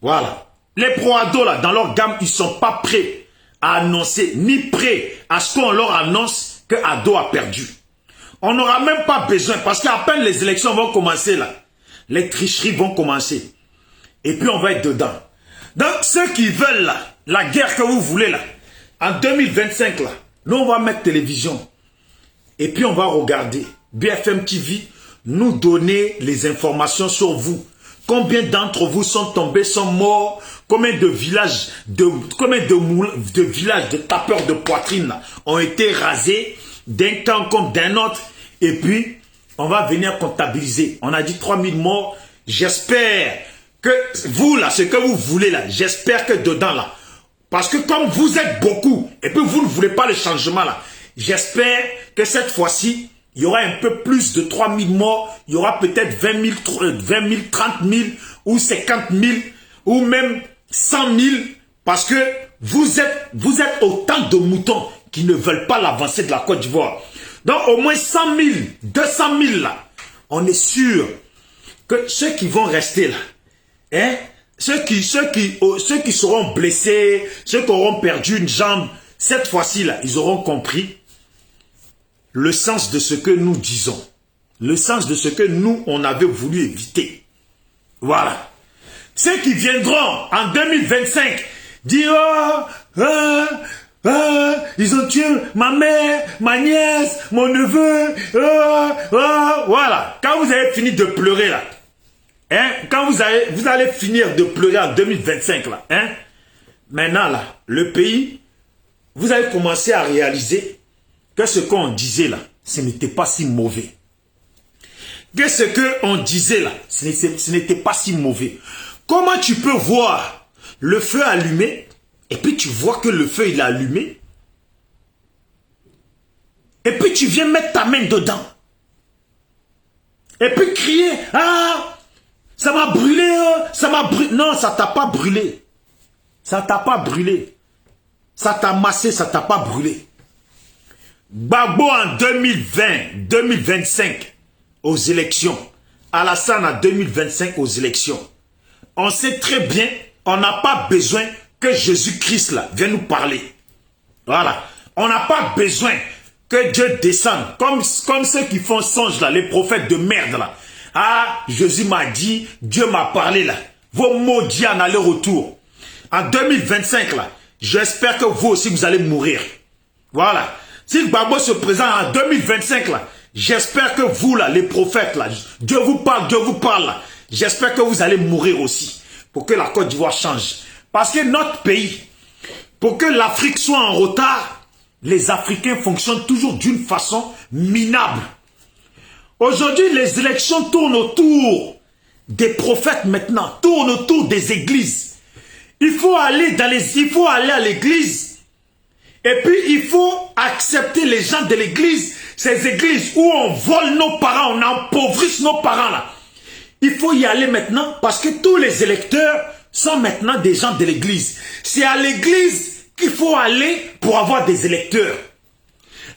Voilà. Les pro-ados là, dans leur gamme, ils sont pas prêts à annoncer, ni prêts à ce qu'on leur annonce que Ado a perdu. On n'aura même pas besoin, parce qu'à peine les élections vont commencer là, les tricheries vont commencer. Et puis on va être dedans. Donc ceux qui veulent là, la guerre que vous voulez là, en 2025 là, nous on va mettre télévision. Et puis on va regarder BFM TV, nous donner les informations sur vous. Combien d'entre vous sont tombés, sont morts? Combien de villages, de villages de tapeurs de poitrine là, ont été rasés d'un camp comme d'un autre? Et puis, on va venir comptabiliser. On a dit 3000 morts. J'espère que vous là, ce que vous voulez là, j'espère que dedans là, parce que comme vous êtes beaucoup, et puis vous ne voulez pas le changement là, j'espère que cette fois-ci, il y aura un peu plus de 3000 morts, il y aura peut-être 20 000, 30 000 ou 50 000 ou même 100 000 parce que vous êtes autant de moutons qui ne veulent pas l'avancée de la Côte d'Ivoire. Donc au moins 100 000, 200 000 là, on est sûr que ceux qui vont rester là, hein, ceux qui seront blessés, ceux qui auront perdu une jambe, cette fois-ci là, ils auront compris le sens de ce que nous disons. Le sens de ce que nous, on avait voulu éviter. Voilà. Ceux qui viendront en 2025 dire ils ont tué ma mère, ma nièce, mon neveu. Voilà. Quand vous avez fini de pleurer là, hein, quand vous allez finir de pleurer en 2025 là, hein, maintenant là, le pays, vous allez commencer à réaliser que ce qu'on disait là, ce n'était pas si mauvais. Que ce qu'on disait là, ce n'était pas si mauvais. Comment tu peux voir le feu allumé, et puis tu vois que le feu il est allumé, et puis tu viens mettre ta main dedans, et puis crier, ah, ça m'a brûlé, ça m'a brûlé. Non, ça t'a pas brûlé. Ça t'a pas brûlé. Ça t'a massé, ça t'a pas brûlé. Gbagbo en 2020, 2025 aux élections. Alassane en 2025 aux élections. On sait très bien, on n'a pas besoin que Jésus-Christ là vienne nous parler. Voilà. On n'a pas besoin que Dieu descende. Comme ceux qui font songe là, les prophètes de merde là. Ah, Jésus m'a dit, Dieu m'a parlé là. Vos mots dits en aller-retour. En 2025 là, j'espère que vous aussi vous allez mourir. Voilà. Si Gbagbo se présente en 2025 là, j'espère que vous là, les prophètes là, Dieu vous parle là. J'espère que vous allez mourir aussi pour que la Côte d'Ivoire change. Parce que notre pays, pour que l'Afrique soit en retard, les Africains fonctionnent toujours d'une façon minable. Aujourd'hui, les élections tournent autour des prophètes maintenant, tournent autour des églises. Il faut aller à l'église et puis il faut accepter les gens de l'église, ces églises où on vole nos parents, on empauvrisse nos parents là. Il faut y aller maintenant parce que tous les électeurs sont maintenant des gens de l'église. C'est à l'église qu'il faut aller pour avoir des électeurs.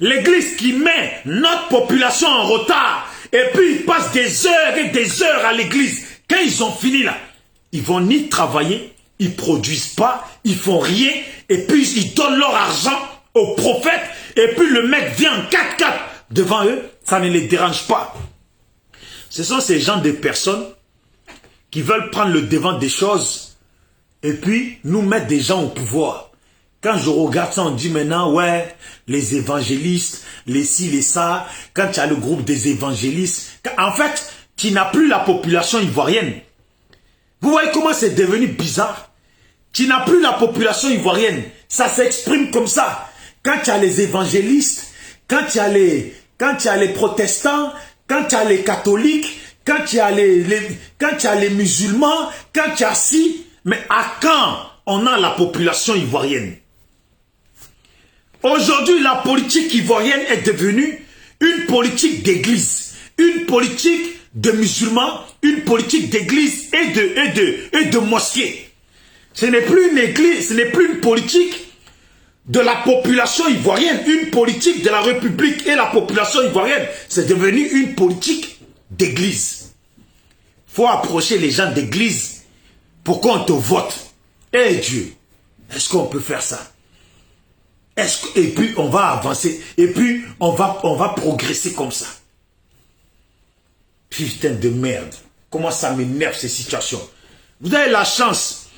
L'église qui met notre population en retard et puis ils passent des heures et des heures à l'église. Quand ils ont fini là, ils vont ni travailler, ils produisent pas, ils font rien et puis ils donnent leur argent aux prophètes et puis le mec vient en 4x4 devant eux, ça ne les dérange pas. Ce sont ces gens de personnes qui veulent prendre le devant des choses et puis nous mettre des gens au pouvoir. Quand je regarde ça, on dit maintenant, ouais, les évangélistes, les ci, les ça, quand tu as le groupe des évangélistes, en fait, tu n'as plus la population ivoirienne. Vous voyez comment c'est devenu bizarre? Tu n'as plus la population ivoirienne. Ça s'exprime comme ça. Quand tu as les évangélistes, quand tu as les protestants, quand tu as les catholiques, quand tu as les musulmans, quand tu as ci, mais à quand on a la population ivoirienne? Aujourd'hui, la politique ivoirienne est devenue une politique d'église, une politique de musulmans, une politique d'église et de mosquée. Ce n'est plus une église, ce n'est plus une politique de la population ivoirienne, une politique de la République et la population ivoirienne. C'est devenu une politique d'église. Il faut approcher les gens d'église pour qu'on te vote. Eh Dieu, est-ce qu'on peut faire ça? Et puis on va avancer, et puis on va progresser comme ça. Putain de merde, comment ça m'énerve ces situations. Vous avez la chance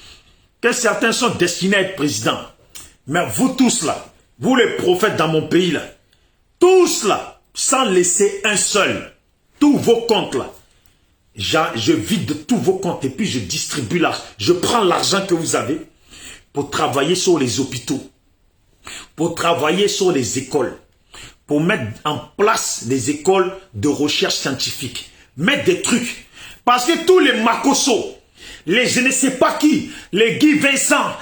que certains sont destinés à être présidents. Mais vous tous là, vous les prophètes dans mon pays là, tous là, sans laisser un seul, tous vos comptes là, je vide tous vos comptes et puis je distribue l'argent. Je prends l'argent que vous avez pour travailler sur les hôpitaux, pour travailler sur les écoles, pour mettre en place des écoles de recherche scientifique, mettre des trucs. Parce que tous les Makosso, les je ne sais pas qui, les Guy Vincent,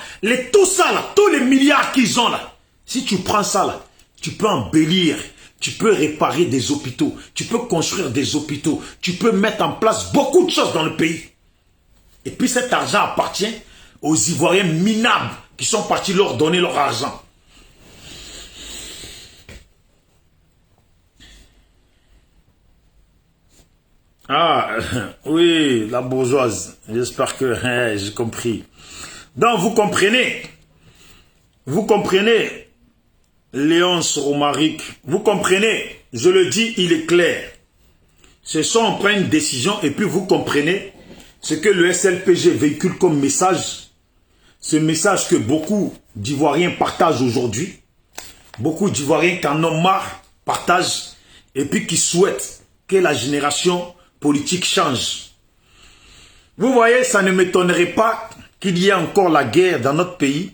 tout ça là, tous les milliards qu'ils ont là, si tu prends ça là, tu peux embellir, tu peux réparer des hôpitaux, tu peux construire des hôpitaux, tu peux mettre en place beaucoup de choses dans le pays. Et puis cet argent appartient aux Ivoiriens minables qui sont partis leur donner leur argent. Ah, oui, la bourgeoise. J'espère que j'ai compris. Donc, vous comprenez, Léonce Romaric, vous comprenez, je le dis, il est clair. Ce sont, on prend une décision et puis vous comprenez ce que le SLPG véhicule comme message. Ce message que beaucoup d'Ivoiriens partagent aujourd'hui. Beaucoup d'Ivoiriens qui en ont marre partagent et puis qui souhaitent que la génération politique change. Vous voyez, ça ne m'étonnerait pas qu'il y ait encore la guerre dans notre pays,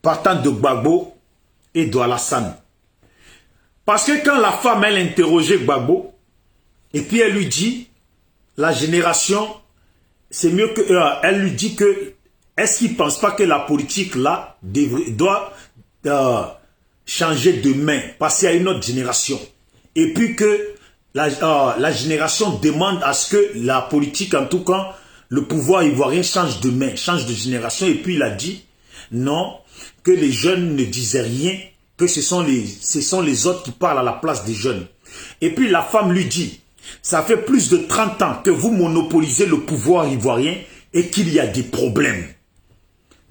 partant de Gbagbo et de Alassane. Parce que quand la femme, elle interrogeait Gbagbo, et puis elle lui dit, la génération, c'est mieux que... elle lui dit que, est-ce qu'il ne pense pas que la politique, là, doit changer de main, passer à une autre génération? Et puis que la génération demande à ce que la politique, en tout cas, le pouvoir ivoirien change de main, change de génération. Et puis il a dit, non, que les jeunes ne disaient rien, que ce sont les autres qui parlent à la place des jeunes. Et puis la femme lui dit, ça fait plus de 30 ans que vous monopolisez le pouvoir ivoirien et qu'il y a des problèmes.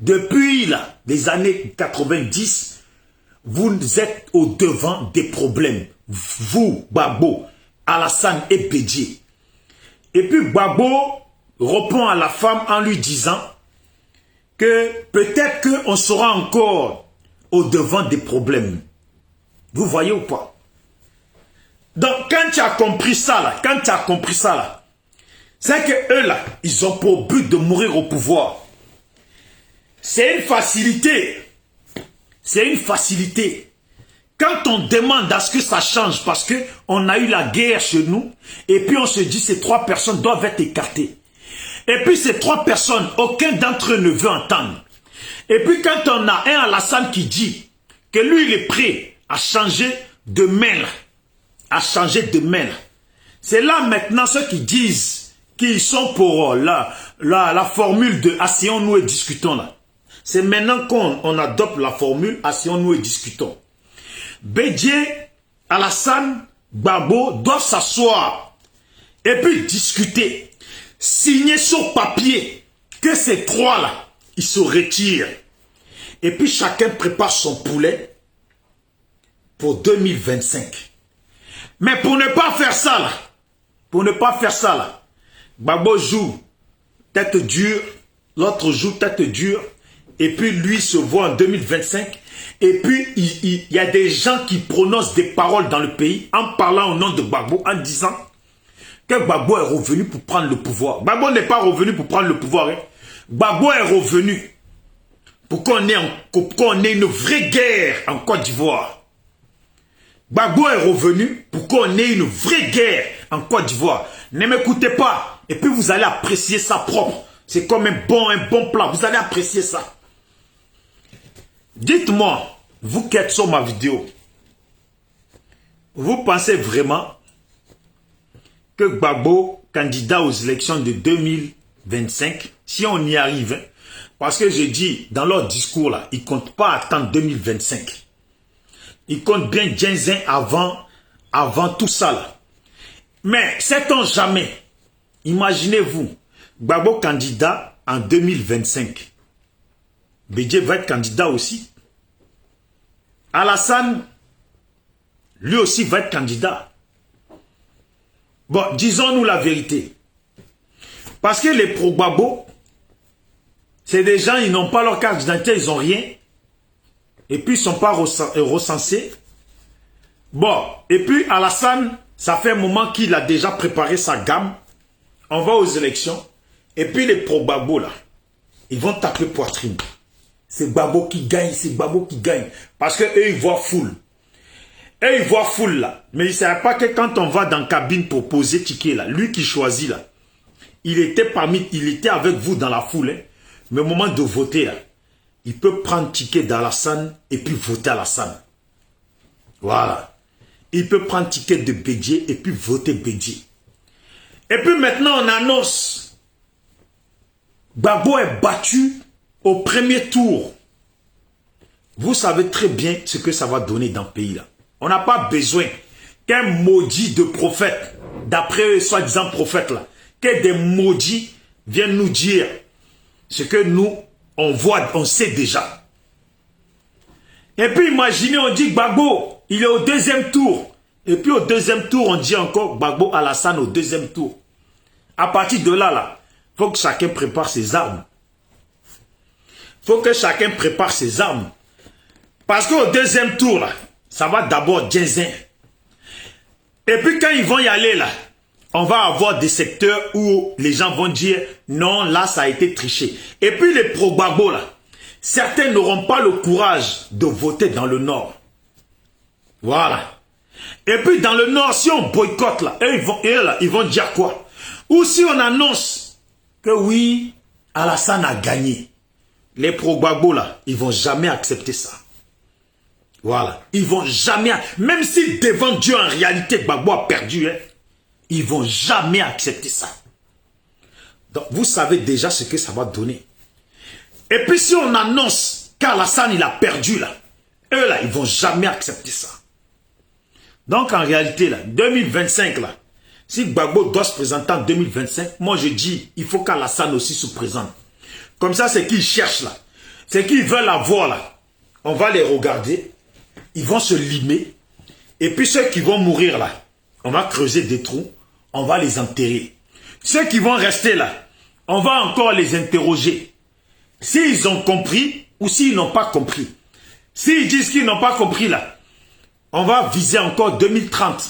Depuis là, les années 90, vous êtes au devant des problèmes. Vous, Gbagbo, Alassane et Bédié. Et puis Gbagbo répond à la femme en lui disant que peut-être qu'on sera encore au devant des problèmes. Vous voyez ou pas? Donc quand tu as compris ça là, c'est que eux là, ils ont pour but de mourir au pouvoir. C'est une facilité. C'est une facilité. Quand on demande à ce que ça change, parce qu'on a eu la guerre chez nous, et puis on se dit ces 3 personnes doivent être écartées. Et puis ces 3 personnes, aucun d'entre eux ne veut entendre. Et puis quand on a un Alassane qui dit que lui il est prêt à changer de main, c'est là maintenant ceux qui disent qu'ils sont pour la formule de asseyons-nous et discutons là. C'est maintenant qu'on adopte la formule asseyons-nous et discutons. Bédié, Alassane, Gbagbo doivent s'asseoir et puis discuter, signer sur papier que ces 3 là, ils se retirent. Et puis chacun prépare son poulet pour 2025. Mais pour ne pas faire ça là, Gbagbo joue tête dure, l'autre joue tête dure, et puis lui se voit en 2025. Et puis, il y a des gens qui prononcent des paroles dans le pays en parlant au nom de Gbagbo, en disant que Gbagbo est revenu pour prendre le pouvoir. Gbagbo n'est pas revenu pour prendre le pouvoir. Hein. Gbagbo est revenu pour qu'on ait une vraie guerre en Côte d'Ivoire. Gbagbo est revenu pour qu'on ait une vraie guerre en Côte d'Ivoire. Ne m'écoutez pas. Et puis vous allez apprécier ça propre. C'est comme un bon plat. Vous allez apprécier ça. Dites-moi, vous qui êtes sur ma vidéo, vous pensez vraiment que Gbagbo, candidat aux élections de 2025, si on y arrive, parce que je dis dans leur discours là, ils ne comptent pas attendre 2025. Ils comptent bien Djenzin avant tout ça là. Mais sait-on jamais, imaginez-vous, Gbagbo candidat en 2025. Bédié va être candidat aussi. Alassane, lui aussi va être candidat. Bon, disons-nous la vérité. Parce que les pro-Gbagbo, c'est des gens, ils n'ont pas leur carte d'identité, ils n'ont rien. Et puis, ils ne sont pas recensés. Bon, et puis Alassane, ça fait un moment qu'il a déjà préparé sa gamme. On va aux élections. Et puis, les pro-Gbagbo, là, ils vont taper poitrine. C'est Gbagbo qui gagne, c'est Gbagbo qui gagne. Parce qu'eux, ils voient foule. Eux, ils voient foule là. Mais ils ne savent pas que quand on va dans la cabine pour poser ticket là, lui qui choisit là, il était avec vous dans la foule. Hein. Mais au moment de voter là, il peut prendre ticket d'Alassane et puis voter Alassane. Voilà. Il peut prendre ticket de Bédié et puis voter Bédié. Et puis maintenant, on annonce. Gbagbo est battu au premier tour. Vous savez très bien ce que ça va donner dans le pays là. On n'a pas besoin qu'un maudit de prophète, d'après soi-disant prophète là, que des maudits viennent nous dire ce que nous, on voit, on sait déjà. Et puis imaginez, on dit Gbagbo, il est au deuxième tour. Et puis au deuxième tour, on dit encore Gbagbo Alassane au deuxième tour. À partir de là, il faut que chacun prépare ses armes. Il faut que chacun prépare ses armes. Parce qu'au deuxième tour, là, ça va d'abord Djenzin. Et puis quand ils vont y aller, là, on va avoir des secteurs où les gens vont dire non, là, ça a été triché. Et puis les pro-Gbagbo, là, certains n'auront pas le courage de voter dans le Nord. Voilà. Et puis dans le Nord, si on boycotte, là, ils vont dire quoi? Ou si on annonce que oui, Alassane a gagné. Les pro-Gbagbo, là, ils ne vont jamais accepter ça. Voilà. Ils ne vont jamais, même si devant Dieu, en réalité, Gbagbo a perdu, hein, ils ne vont jamais accepter ça. Donc, vous savez déjà ce que ça va donner. Et puis, si on annonce qu'Alassane, il a perdu, là, eux, là, ils ne vont jamais accepter ça. Donc, en réalité, là, 2025, là, si Gbagbo doit se présenter en 2025, moi, je dis, il faut qu'Alassane aussi se présente. Comme ça, c'est qu'ils cherchent, là. C'est qu'ils veulent avoir, là. On va les regarder. Ils vont se limer. Et puis, ceux qui vont mourir, là, on va creuser des trous. On va les enterrer. Ceux qui vont rester, là, on va encore les interroger. S'ils ont compris ou s'ils n'ont pas compris. S'ils disent qu'ils n'ont pas compris, là, on va viser encore 2030.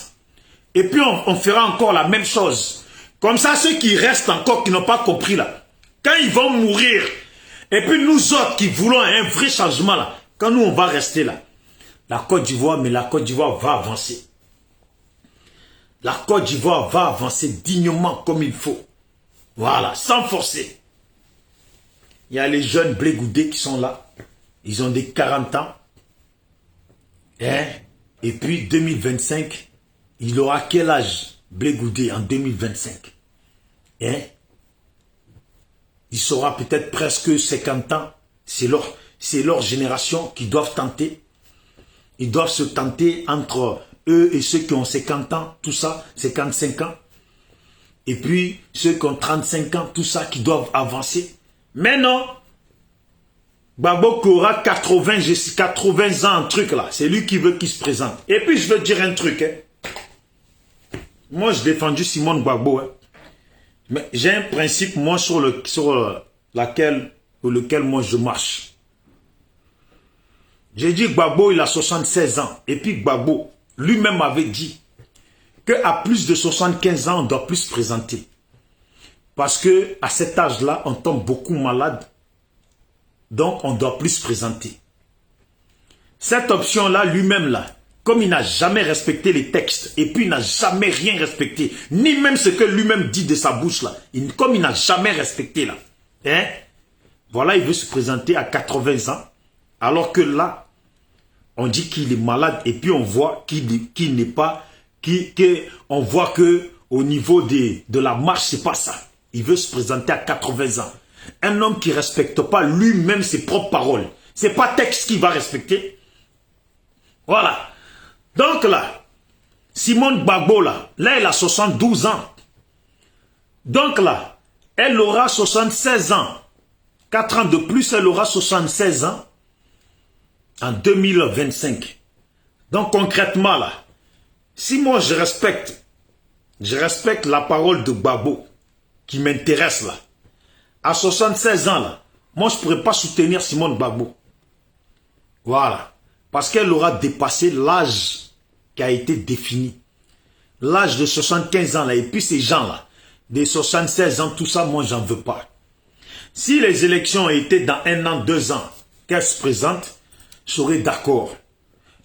Et puis, on fera encore la même chose. Comme ça, ceux qui restent encore, qui n'ont pas compris, là, quand ils vont mourir, Et puis nous autres qui voulons un vrai changement là, quand nous on va rester là, la Côte d'Ivoire, mais la Côte d'Ivoire va avancer. La Côte d'Ivoire va avancer dignement comme il faut. Voilà, sans forcer. Il y a les jeunes Blé-Goudé qui sont là. Ils ont des 40 ans. Hein? Et puis 2025, il aura quel âge Blé-Goudé en 2025? Hein? Il sera peut-être presque 50 ans. C'est leur génération qui doivent tenter. Ils doivent se tenter entre eux et ceux qui ont 50 ans, tout ça, 55 ans. Et puis, ceux qui ont 35 ans, tout ça, qui doivent avancer. Mais non, Gbagbo qui aura 80 ans, un truc là, c'est lui qui veut qu'il se présente. Et puis, je veux dire un truc. Hein. Moi, j'ai défendu Simone Gbagbo. Hein. Mais j'ai un principe, moi, sur lequel moi, je marche. J'ai dit Gbagbo, il a 76 ans. Et puis Gbagbo, lui-même avait dit qu'à plus de 75 ans, on doit plus se présenter. Parce qu'à cet âge-là, on tombe beaucoup malade. Donc, on doit plus se présenter. Cette option-là, lui-même, là, comme il n'a jamais respecté les textes, et puis il n'a jamais rien respecté, ni même ce que lui-même dit de sa bouche, là, comme il n'a jamais respecté, là, hein, voilà, il veut se présenter à 80 ans, alors que là, on dit qu'il est malade et puis on voit qu'il n'est pas, on voit que au niveau de la marche, c'est pas ça. Il veut se présenter à 80 ans. Un homme qui ne respecte pas lui-même ses propres paroles. C'est pas texte qu'il va respecter. Voilà. Donc là, Simone Gbagbo là, elle a 72 ans. Donc là, elle aura 76 ans. 4 ans de plus, elle aura 76 ans. En 2025. Donc concrètement là, si moi je respecte la parole de Gbagbo qui m'intéresse là, à 76 ans là, moi je ne pourrais pas soutenir Simone Gbagbo. Voilà. Parce qu'elle aura dépassé l'âge qui a été défini. L'âge de 75 ans là, et puis ces gens là, des 76 ans, tout ça, moi j'en veux pas. Si les élections étaient dans 1 an, 2 ans, qu'elle se présente, je serais d'accord.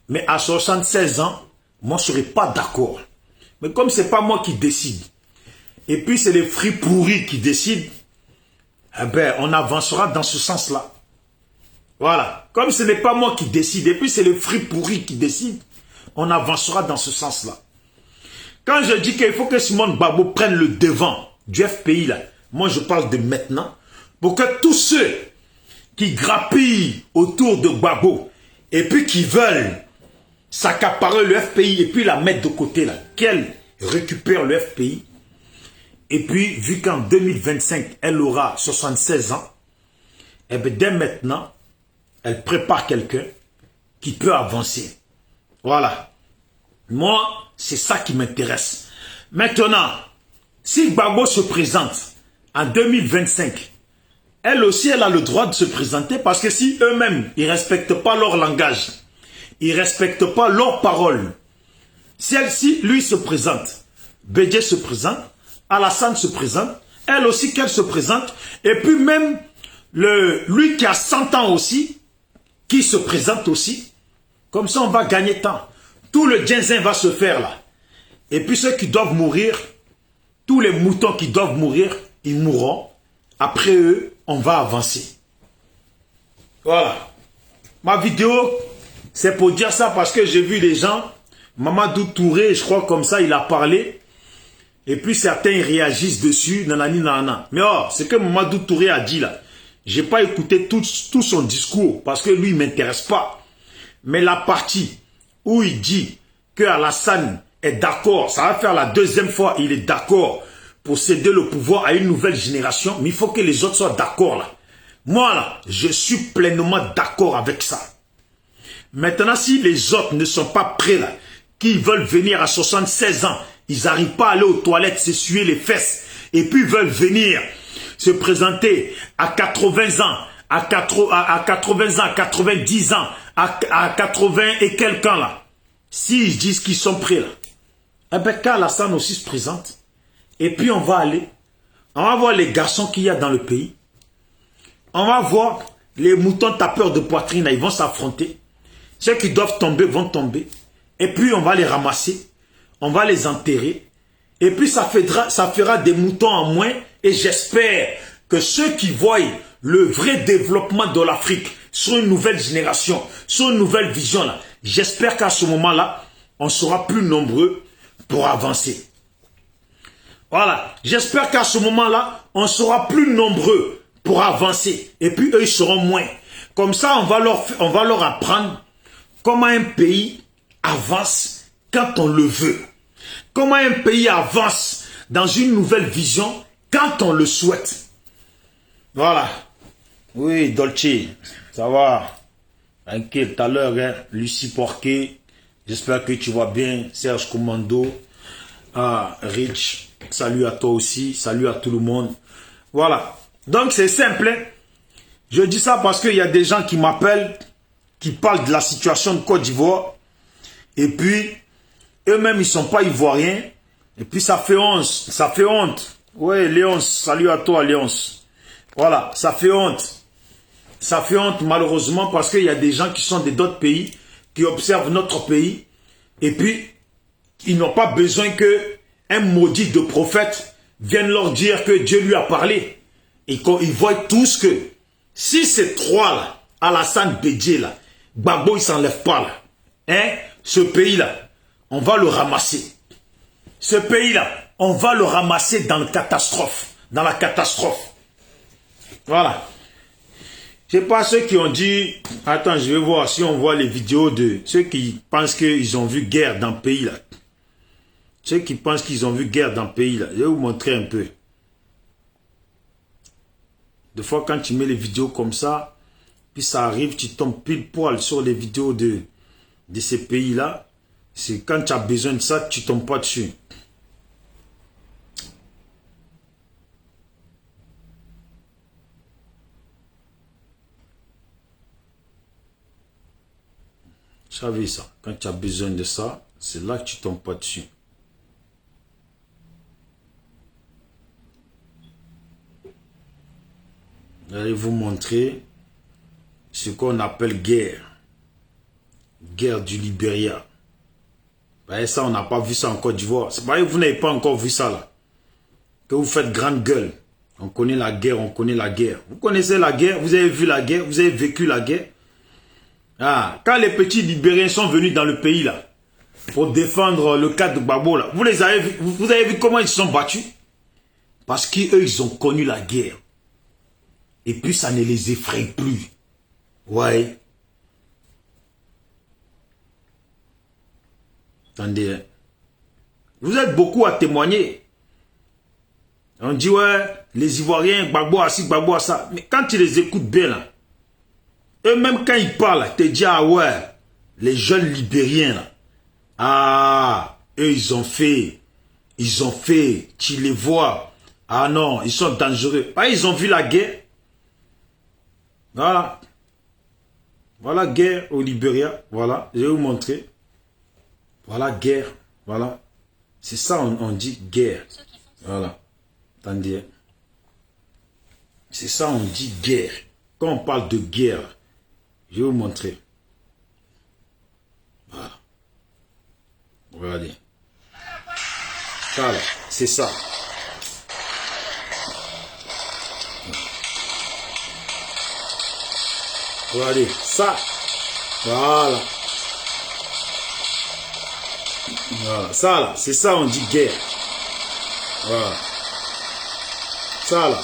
Mais à 76 ans, moi, je ne serais pas d'accord. Mais comme ce n'est pas moi qui décide, et puis c'est les fruits pourris qui décident, eh ben, on avancera dans ce sens-là. Voilà. Comme ce n'est pas moi qui décide, et puis c'est les fruits pourris qui décident, on avancera dans ce sens-là. Quand je dis qu'il faut que Simone Gbagbo prenne le devant du FPI, là, moi, je parle de maintenant, pour que tous ceux qui grappillent autour de Gbagbo, et puis qui veulent s'accaparer le FPI et puis la mettre de côté là, qu'elle récupère le FPI. Et puis, vu qu'en 2025, elle aura 76 ans, et bien dès maintenant, elle prépare quelqu'un qui peut avancer. Voilà. Moi, c'est ça qui m'intéresse. Maintenant, si Gbagbo se présente en 2025, elle aussi, elle a le droit de se présenter parce que si eux-mêmes, ils ne respectent pas leur langage, ils ne respectent pas leurs paroles, si lui se présente, Bédié se présente, Alassane se présente, elle aussi qu'elle se présente, et puis même lui qui a 100 ans aussi, qui se présente aussi, comme ça on va gagner temps. Tout le ginzin va se faire là. Et puis ceux qui doivent mourir, tous les moutons qui doivent mourir, ils mourront. Après eux, on va avancer. Voilà. Ma vidéo, c'est pour dire ça parce que j'ai vu des gens, Mamadou Touré, je crois comme ça, il a parlé. Et puis certains réagissent dessus, nanani nanana. Mais oh, ce que Mamadou Touré a dit là, j'ai pas écouté tout son discours parce que lui, il m'intéresse pas. Mais la partie où il dit que Alassane est d'accord, ça va faire la deuxième fois, il est d'accord pour céder le pouvoir à une nouvelle génération, mais il faut que les autres soient d'accord là. Moi là, je suis pleinement d'accord avec ça. Maintenant, si les autres ne sont pas prêts là, qui veulent venir à 76 ans, ils n'arrivent pas à aller aux toilettes, s'essuyer les fesses, et puis veulent venir se présenter à 80 ans, à 80 ans, à 90 ans, à 80 et quelques ans là. S'ils disent qu'ils sont prêts là, eh bien qu'Alassane aussi se présente. Et puis on va aller, on va voir les garçons qu'il y a dans le pays. On va voir les moutons tapeurs de poitrine, là, ils vont s'affronter. Ceux qui doivent tomber vont tomber. Et puis on va les ramasser. On va les enterrer. Et puis ça fera des moutons en moins. Et j'espère que ceux qui voient le vrai développement de l'Afrique sur une nouvelle génération, sur une nouvelle vision, là, j'espère qu'à ce moment-là, on sera plus nombreux pour avancer. Voilà. J'espère qu'à ce moment-là, on sera plus nombreux pour avancer. Et puis eux, ils seront moins. Comme ça, on va leur apprendre comment un pays avance quand on le veut. Comment un pays avance dans une nouvelle vision quand on le souhaite. Voilà. Oui, Dolce, ça va. Inquiète, tout à l'heure, hein, Lucie Porquet. J'espère que tu vas bien. Serge Commando. Ah, Rich. Salut à toi aussi. Salut à tout le monde. Voilà. Donc, c'est simple. Hein. Je dis ça parce qu'il y a des gens qui m'appellent, qui parlent de la situation de Côte d'Ivoire. Et puis, eux-mêmes, ils ne sont pas ivoiriens. Et puis, ça fait honte. Ça fait honte. Oui, Léonce. Salut à toi, Léonce. Voilà. Ça fait honte. Ça fait honte, malheureusement, parce qu'il y a des gens qui sont d'autres pays, qui observent notre pays. Et puis, ils n'ont pas besoin qu'un maudit de prophète vienne leur dire que Dieu lui a parlé. Et qu'ils voient tous que, si ces trois-là, Alassane Bédié, là, Gbagbo, il ne s'enlève pas, là. Hein? Ce pays-là, on va le ramasser. Ce pays-là, on va le ramasser dans la catastrophe. Dans la catastrophe. Voilà. Je ne sais pas ceux qui ont dit... Attends, je vais voir si on voit les vidéos de... Ceux qui pensent qu'ils ont vu guerre dans le pays, là. Ceux qui pensent qu'ils ont vu guerre dans le pays, là. Je vais vous montrer un peu. Des fois, quand tu mets les vidéos comme ça, puis ça arrive, tu tombes pile poil sur les vidéos de ces pays-là. C'est quand tu as besoin de ça, tu ne tombes pas dessus. Vous savez ça, quand tu as besoin de ça, c'est là que tu ne tombes pas dessus. Je vais vous montrer ce qu'on appelle guerre. Guerre du Libéria. Ben ça, on n'a pas vu ça en Côte d'Ivoire. C'est pareil, vous n'avez pas encore vu ça là. Que vous faites grande gueule. On connaît la guerre, on connaît la guerre. Vous connaissez la guerre, vous avez vu la guerre, vous avez vécu la guerre. Ah, quand les petits Libériens sont venus dans le pays là, pour défendre le cas de Gbagbo là, vous avez vu comment ils se sont battus? Parce qu'eux, ils ont connu la guerre. Et puis ça ne les effraie plus. Ouais. Attendez. Vous êtes beaucoup à témoigner. On dit ouais, les Ivoiriens, Gbagbo à ci, Gbagbo à ça. Mais quand tu les écoutes bien là, eux-mêmes quand ils parlent, tu te dis ah ouais, les jeunes Libériens là. Ah, eux ils ont fait, tu les vois. Ah non, ils sont dangereux. Ah, ils ont vu la guerre. Voilà. Voilà guerre au Libéria. Voilà, je vais vous montrer. Voilà guerre. Voilà. C'est ça on dit guerre. Voilà. Attendez. C'est ça on dit guerre. Quand on parle de guerre, je vais vous montrer. Voilà. Regardez. Voilà, c'est ça. Regardez, ça. Voilà. Voilà, ça là, c'est ça on dit guerre. Voilà. Ça là.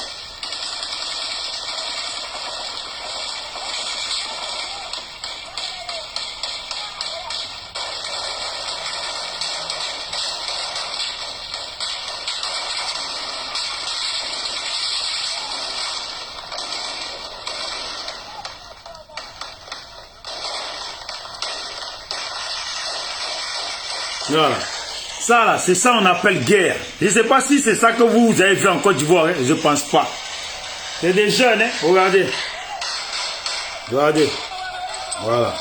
Voilà. Ça là, c'est ça on appelle guerre. Je ne sais pas si c'est ça que vous avez vu en Côte d'Ivoire, hein? Je ne pense pas. C'est des jeunes, hein? Regardez. Regardez. Voilà.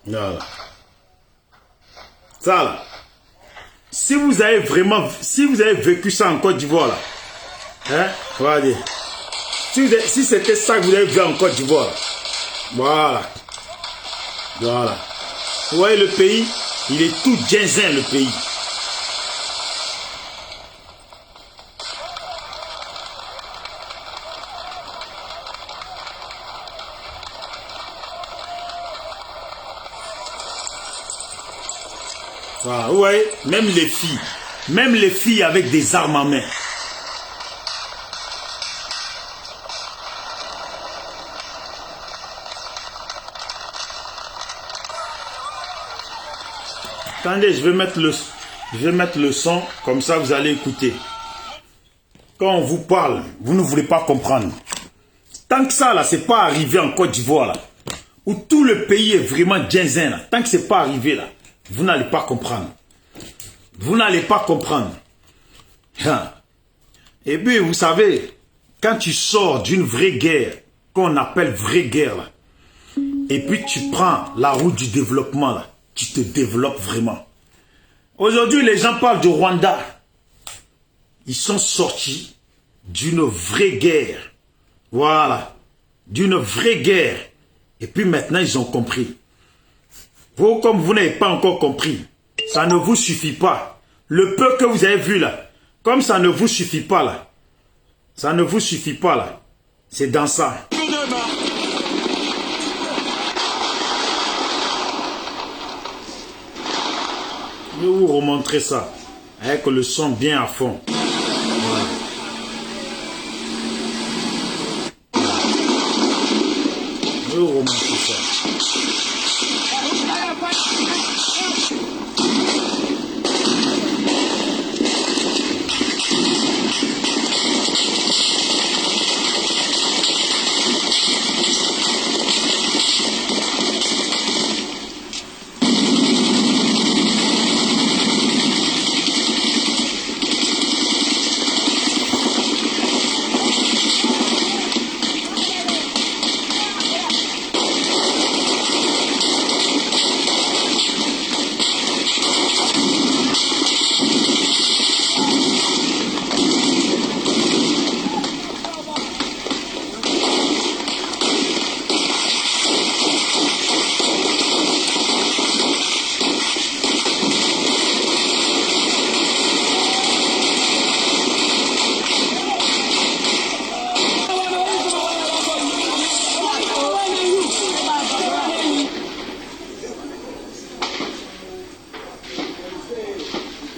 Voilà. Ça là. si vous avez vraiment, si vous avez vécu ça en Côte d'Ivoire, là, hein, regardez. Si c'était ça que vous avez vu en Côte d'Ivoire, voilà. Voilà. Vous voyez le pays, il est tout ginzin le pays. Voilà, vous voyez, même les filles avec des armes en main. Attendez, je vais mettre le son, comme ça vous allez écouter. Quand on vous parle, vous ne voulez pas comprendre. Tant que ça, là, c'est pas arrivé en Côte d'Ivoire, là, où tout le pays est vraiment ginzin, là, tant que c'est pas arrivé, là, vous n'allez pas comprendre. Vous n'allez pas comprendre. Et puis, vous savez, quand tu sors d'une vraie guerre, qu'on appelle vraie guerre, là, et puis tu prends la route du développement, là, tu te développes vraiment. Aujourd'hui, les gens parlent du Rwanda. Ils sont sortis d'une vraie guerre. Voilà. D'une vraie guerre. Et puis maintenant, ils ont compris. Vous, comme vous n'avez pas encore compris, ça ne vous suffit pas. Le peu que vous avez vu là, comme ça ne vous suffit pas là, ça ne vous suffit pas là, c'est dans ça. Je vais vous remontrer ça, avec le son bien à fond. Voilà. Je vais vous remontrer ça.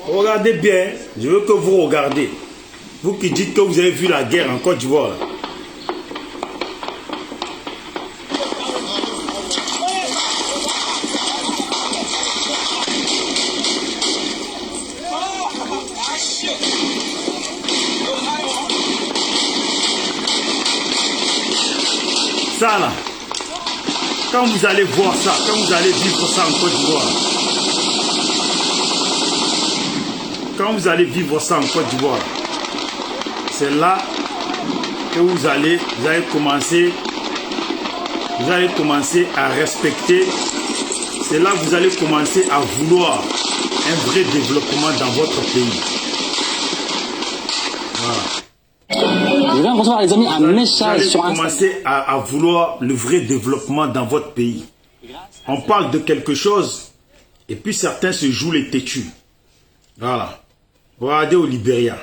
Regardez bien, je veux que vous regardez. Vous qui dites que vous avez vu la guerre en Côte d'Ivoire. Ça là, quand vous allez voir ça, quand vous allez vivre ça en Côte d'Ivoire, quand vous allez vivre ça en Côte d'Ivoire, c'est là que vous allez commencer à respecter, c'est là que vous allez commencer à vouloir un vrai développement dans votre pays. Voilà. Je viens de recevoir, les amis, un message sur Instagram. Commencer à vouloir le vrai développement dans votre pays. On parle de quelque chose et puis certains se jouent les têtus. Voilà. Regardez au Libéria.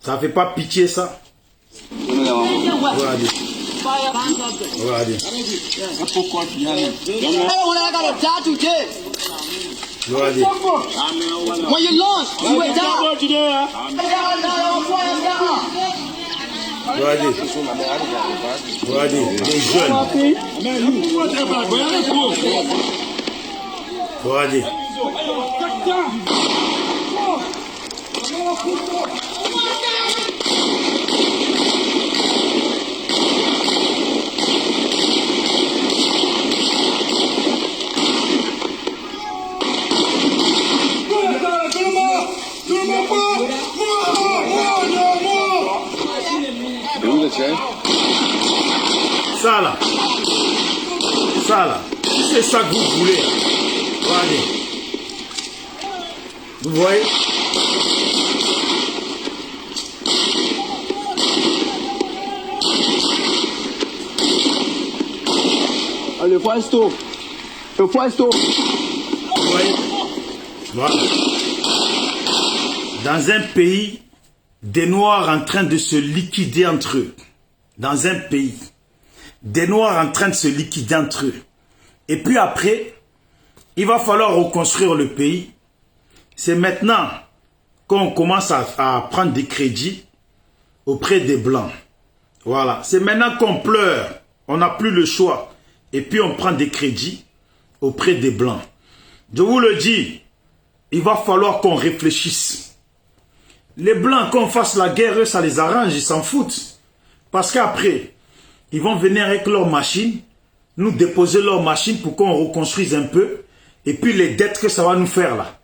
Ça fait pas pitié ça? Regardez. Regardez. Regardez. When you launch, you went down. Regardez. Regardez. Les jeunes. Regardez. Ça là, c'est ça que vous voulez. Regardez. Vous voyez? Le Foisto. Le Foisto. Vous voyez? Voilà. Dans un pays, des Noirs en train de se liquider entre eux. Dans un pays, des Noirs en train de se liquider entre eux. Et puis après, il va falloir reconstruire le pays. C'est maintenant qu'on commence à prendre des crédits auprès des Blancs. Voilà. C'est maintenant qu'on pleure. On n'a plus le choix. Et puis on prend des crédits auprès des Blancs. Je vous le dis, il va falloir qu'on réfléchisse. Les Blancs, qu'on fasse la guerre, eux, ça les arrange, ils s'en foutent. Parce qu'après, ils vont venir avec leurs machines, nous déposer leurs machines pour qu'on reconstruise un peu. Et puis les dettes que ça va nous faire là.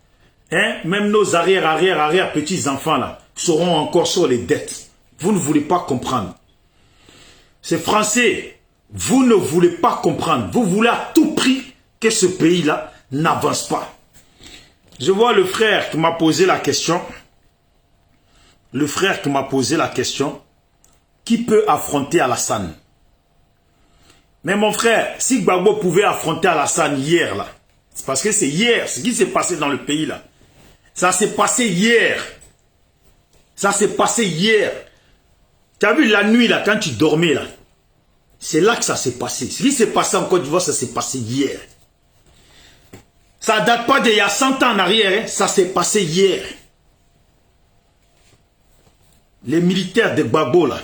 Hein? Même nos arrière petits-enfants là seront encore sur les dettes. Vous ne voulez pas comprendre. Ces Français, vous ne voulez pas comprendre. Vous voulez à tout prix que ce pays-là n'avance pas. Je vois le frère qui m'a posé la question. Le frère qui m'a posé la question. Qui peut affronter Alassane? Mais mon frère, si Gbagbo pouvait affronter Alassane hier là, c'est parce que c'est hier, ce qui s'est passé dans le pays là. Ça s'est passé hier. Ça s'est passé hier. Tu as vu la nuit là, quand tu dormais là. C'est là que ça s'est passé. Ce qui s'est passé en Côte d'Ivoire, ça s'est passé hier. Ça ne date pas d'il y a 100 ans en arrière. Hein. Ça s'est passé hier. Les militaires de Gbagbo là,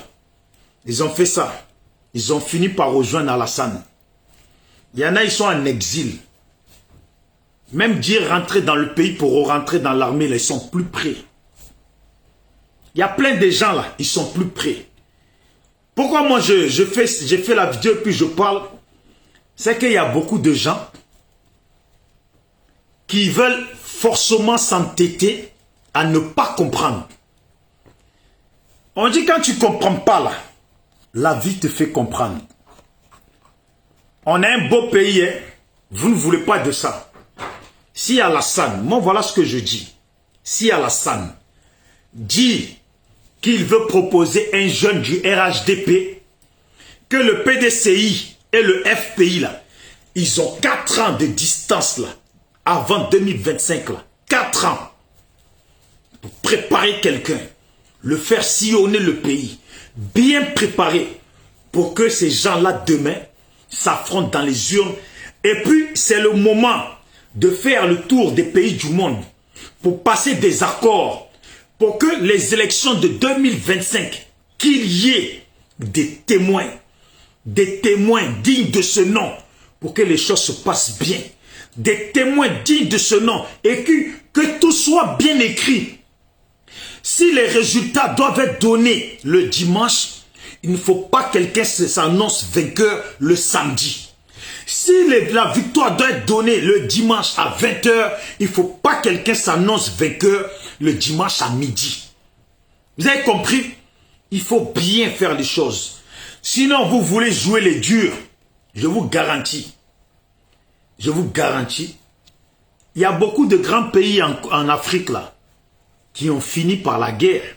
ils ont fait ça. Ils ont fini par rejoindre Alassane. Il y en a, ils sont en exil. Même dire rentrer dans le pays pour rentrer dans l'armée, là, ils sont plus près. Il y a plein de gens là, ils sont plus près. Pourquoi moi j'ai fait la vidéo puis je parle? C'est qu'il y a beaucoup de gens qui veulent forcément s'entêter à ne pas comprendre. On dit quand tu ne comprends pas là, la vie te fait comprendre. On a un beau pays, hein? Vous ne voulez pas de ça. Si Alassane, moi voilà ce que je dis. Si Alassane dit qu'il veut proposer un jeune du RHDP, que le PDCI et le FPI là, ils ont 4 ans de distance là, avant 2025 là, 4 ans, pour préparer quelqu'un, le faire sillonner le pays, bien préparé, pour que ces gens-là demain s'affrontent dans les urnes. Et puis c'est le moment de faire le tour des pays du monde pour passer des accords pour que les élections de 2025, qu'il y ait des témoins dignes de ce nom pour que les choses se passent bien, des témoins dignes de ce nom et que tout soit bien écrit. Si les résultats doivent être donnés le dimanche, il ne faut pas que quelqu'un s'annonce vainqueur le samedi. Si la victoire doit être donnée le dimanche à 20 h, il ne faut pas que quelqu'un s'annonce vainqueur le dimanche à midi. Vous avez compris? Il faut bien faire les choses. Sinon, vous voulez jouer les durs. Je vous garantis. Je vous garantis. Il y a beaucoup de grands pays en Afrique là qui ont fini par la guerre.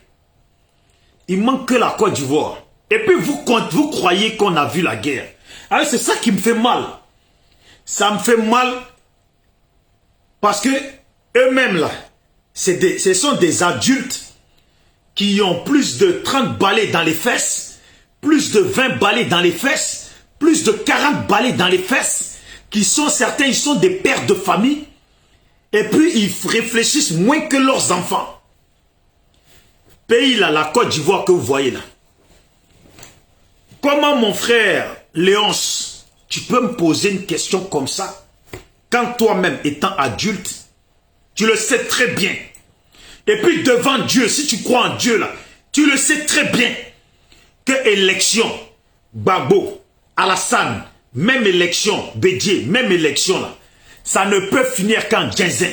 Il manque que la Côte d'Ivoire. Et puis vous croyez qu'on a vu la guerre. Alors c'est ça qui me fait mal. Ça me fait mal parce que eux-mêmes là, ce sont des adultes qui ont plus de 30 balais dans les fesses, plus de 20 balais dans les fesses, plus de 40 balais dans les fesses, qui sont certains, ils sont des pères de famille, et puis ils réfléchissent moins que leurs enfants. Pays là, la Côte d'Ivoire que vous voyez là. Comment mon frère Léonce, tu peux me poser une question comme ça, quand toi-même étant adulte, tu le sais très bien. Et puis devant Dieu, si tu crois en Dieu là, tu le sais très bien que élection, Gbagbo, Alassane, même élection, Bédié, même élection là, ça ne peut finir qu'en ginzin.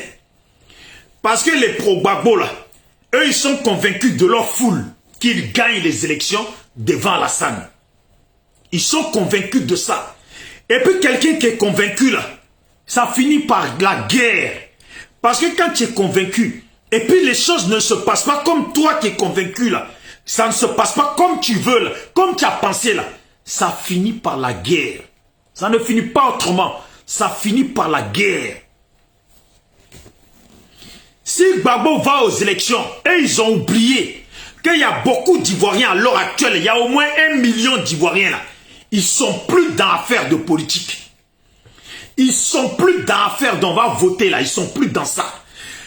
Parce que les pro-Gbagbo là, eux ils sont convaincus de leur foule qu'ils gagnent les élections devant Alassane. Ils sont convaincus de ça. Et puis quelqu'un qui est convaincu là, ça finit par la guerre. Parce que quand tu es convaincu Et puis les choses ne se passent pas comme toi qui es convaincu là. Ça ne se passe pas comme tu veux là, comme tu as pensé là. Ça finit par la guerre. Ça ne finit pas autrement. Ça finit par la guerre. Si Gbagbo va aux élections et ils ont oublié qu'il y a beaucoup d'Ivoiriens à l'heure actuelle, il y a au moins 1 million d'Ivoiriens là, ils sont plus dans l'affaire de politique. Ils sont plus dans l'affaire dont on va voter là, ils sont plus dans ça.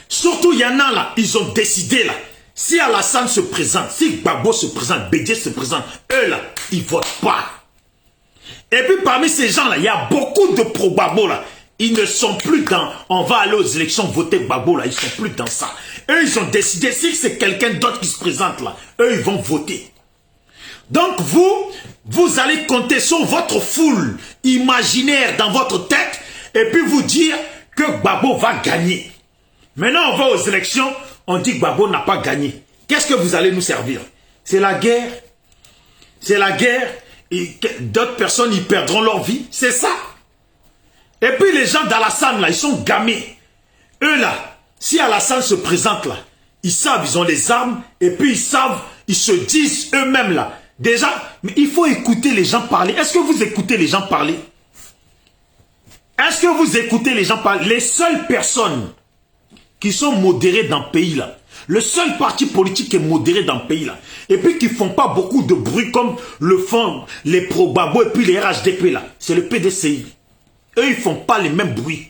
Surtout il y en a là, ils ont décidé là, si Alassane se présente, si Gbagbo se présente, Bédié se présente, eux là, ils votent pas. Et puis parmi ces gens là, il y a beaucoup de pro-Gbagbo là. Ils ne sont plus dans, on va aller aux élections voter Gbagbo là, ils sont plus dans ça. Eux, ils ont décidé, si c'est quelqu'un d'autre qui se présente là, eux, ils vont voter. Donc vous allez compter sur votre foule imaginaire dans votre tête et puis vous dire que Gbagbo va gagner. Maintenant, on va aux élections, on dit que Gbagbo n'a pas gagné. Qu'est-ce que vous allez nous servir? C'est la guerre. C'est la guerre. D'autres personnes, ils perdront leur vie. C'est ça. Et puis les gens d'Alassane, là, ils sont gamés. Eux, là, si Alassane se présente, là, ils savent, ils ont les armes, et puis ils savent, ils se disent eux-mêmes, là. Déjà, mais il faut écouter les gens parler. Est-ce que vous écoutez les gens parler? Est-ce que vous écoutez les gens parler? Les seules personnes qui sont modérées dans le pays, là, le seul parti politique qui est modéré dans le pays, là, et puis qui ne font pas beaucoup de bruit comme le font les pro-Gbagbo et puis les RHDP, là, c'est le PDCI. Eux, ils ne font pas les mêmes bruits.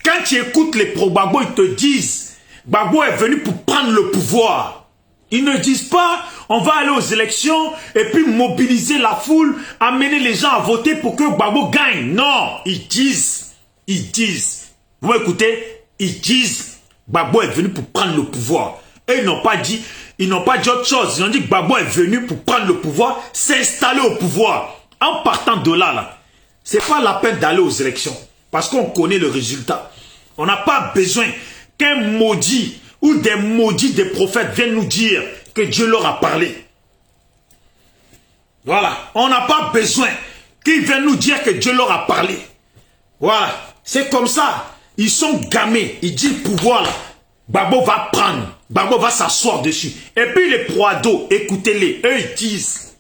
Quand tu écoutes les pro-Gbagbo, ils te disent Gbagbo est venu pour prendre le pouvoir. Ils ne disent pas on va aller aux élections et puis mobiliser la foule, amener les gens à voter pour que Gbagbo gagne. Non, ils disent, vous écoutez, ils disent Gbagbo est venu pour prendre le pouvoir. Et ils n'ont pas dit autre chose. Ils ont dit que Gbagbo est venu pour prendre le pouvoir, s'installer au pouvoir. En partant de là, c'est pas la peine d'aller aux élections. Parce qu'on connaît le résultat. On n'a pas besoin qu'un maudit ou des maudits des prophètes viennent nous dire que Dieu leur a parlé. Voilà. On n'a pas besoin qu'ils viennent nous dire que Dieu leur a parlé. Voilà. C'est comme ça. Ils sont gamés. Ils disent le pouvoir là. Gbagbo va prendre. Gbagbo va s'asseoir dessus. Et puis les proados, écoutez-les. Eux, ils disent.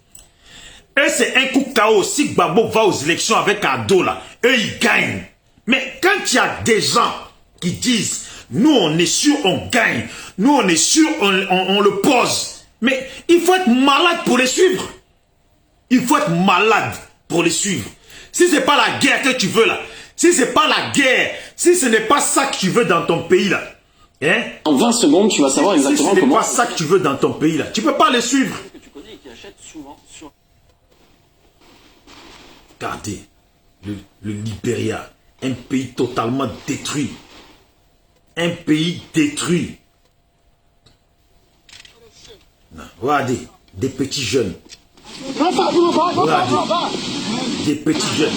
Et c'est un coup KO. Si Gbagbo va aux élections avec Ado là, eux, ils gagnent. Mais quand il y a des gens qui disent, nous on est sûr, on gagne. Nous on est sûr, on le pose. Mais il faut être malade pour les suivre. Il faut être malade pour les suivre. Si ce n'est pas la guerre que tu veux là, si ce n'est pas la guerre, si ce n'est pas ça que tu veux dans ton pays là, hein? En 20 secondes, tu vas savoir exactement comment... Si ce n'est comment... pas ça que tu veux dans ton pays là, tu ne peux pas les suivre. Que tu connais et qui achètent souvent sur... Regardez, le Libéria, un pays totalement détruit. Un pays détruit. Non, regardez, des petits jeunes. Regardez, des petits jeunes.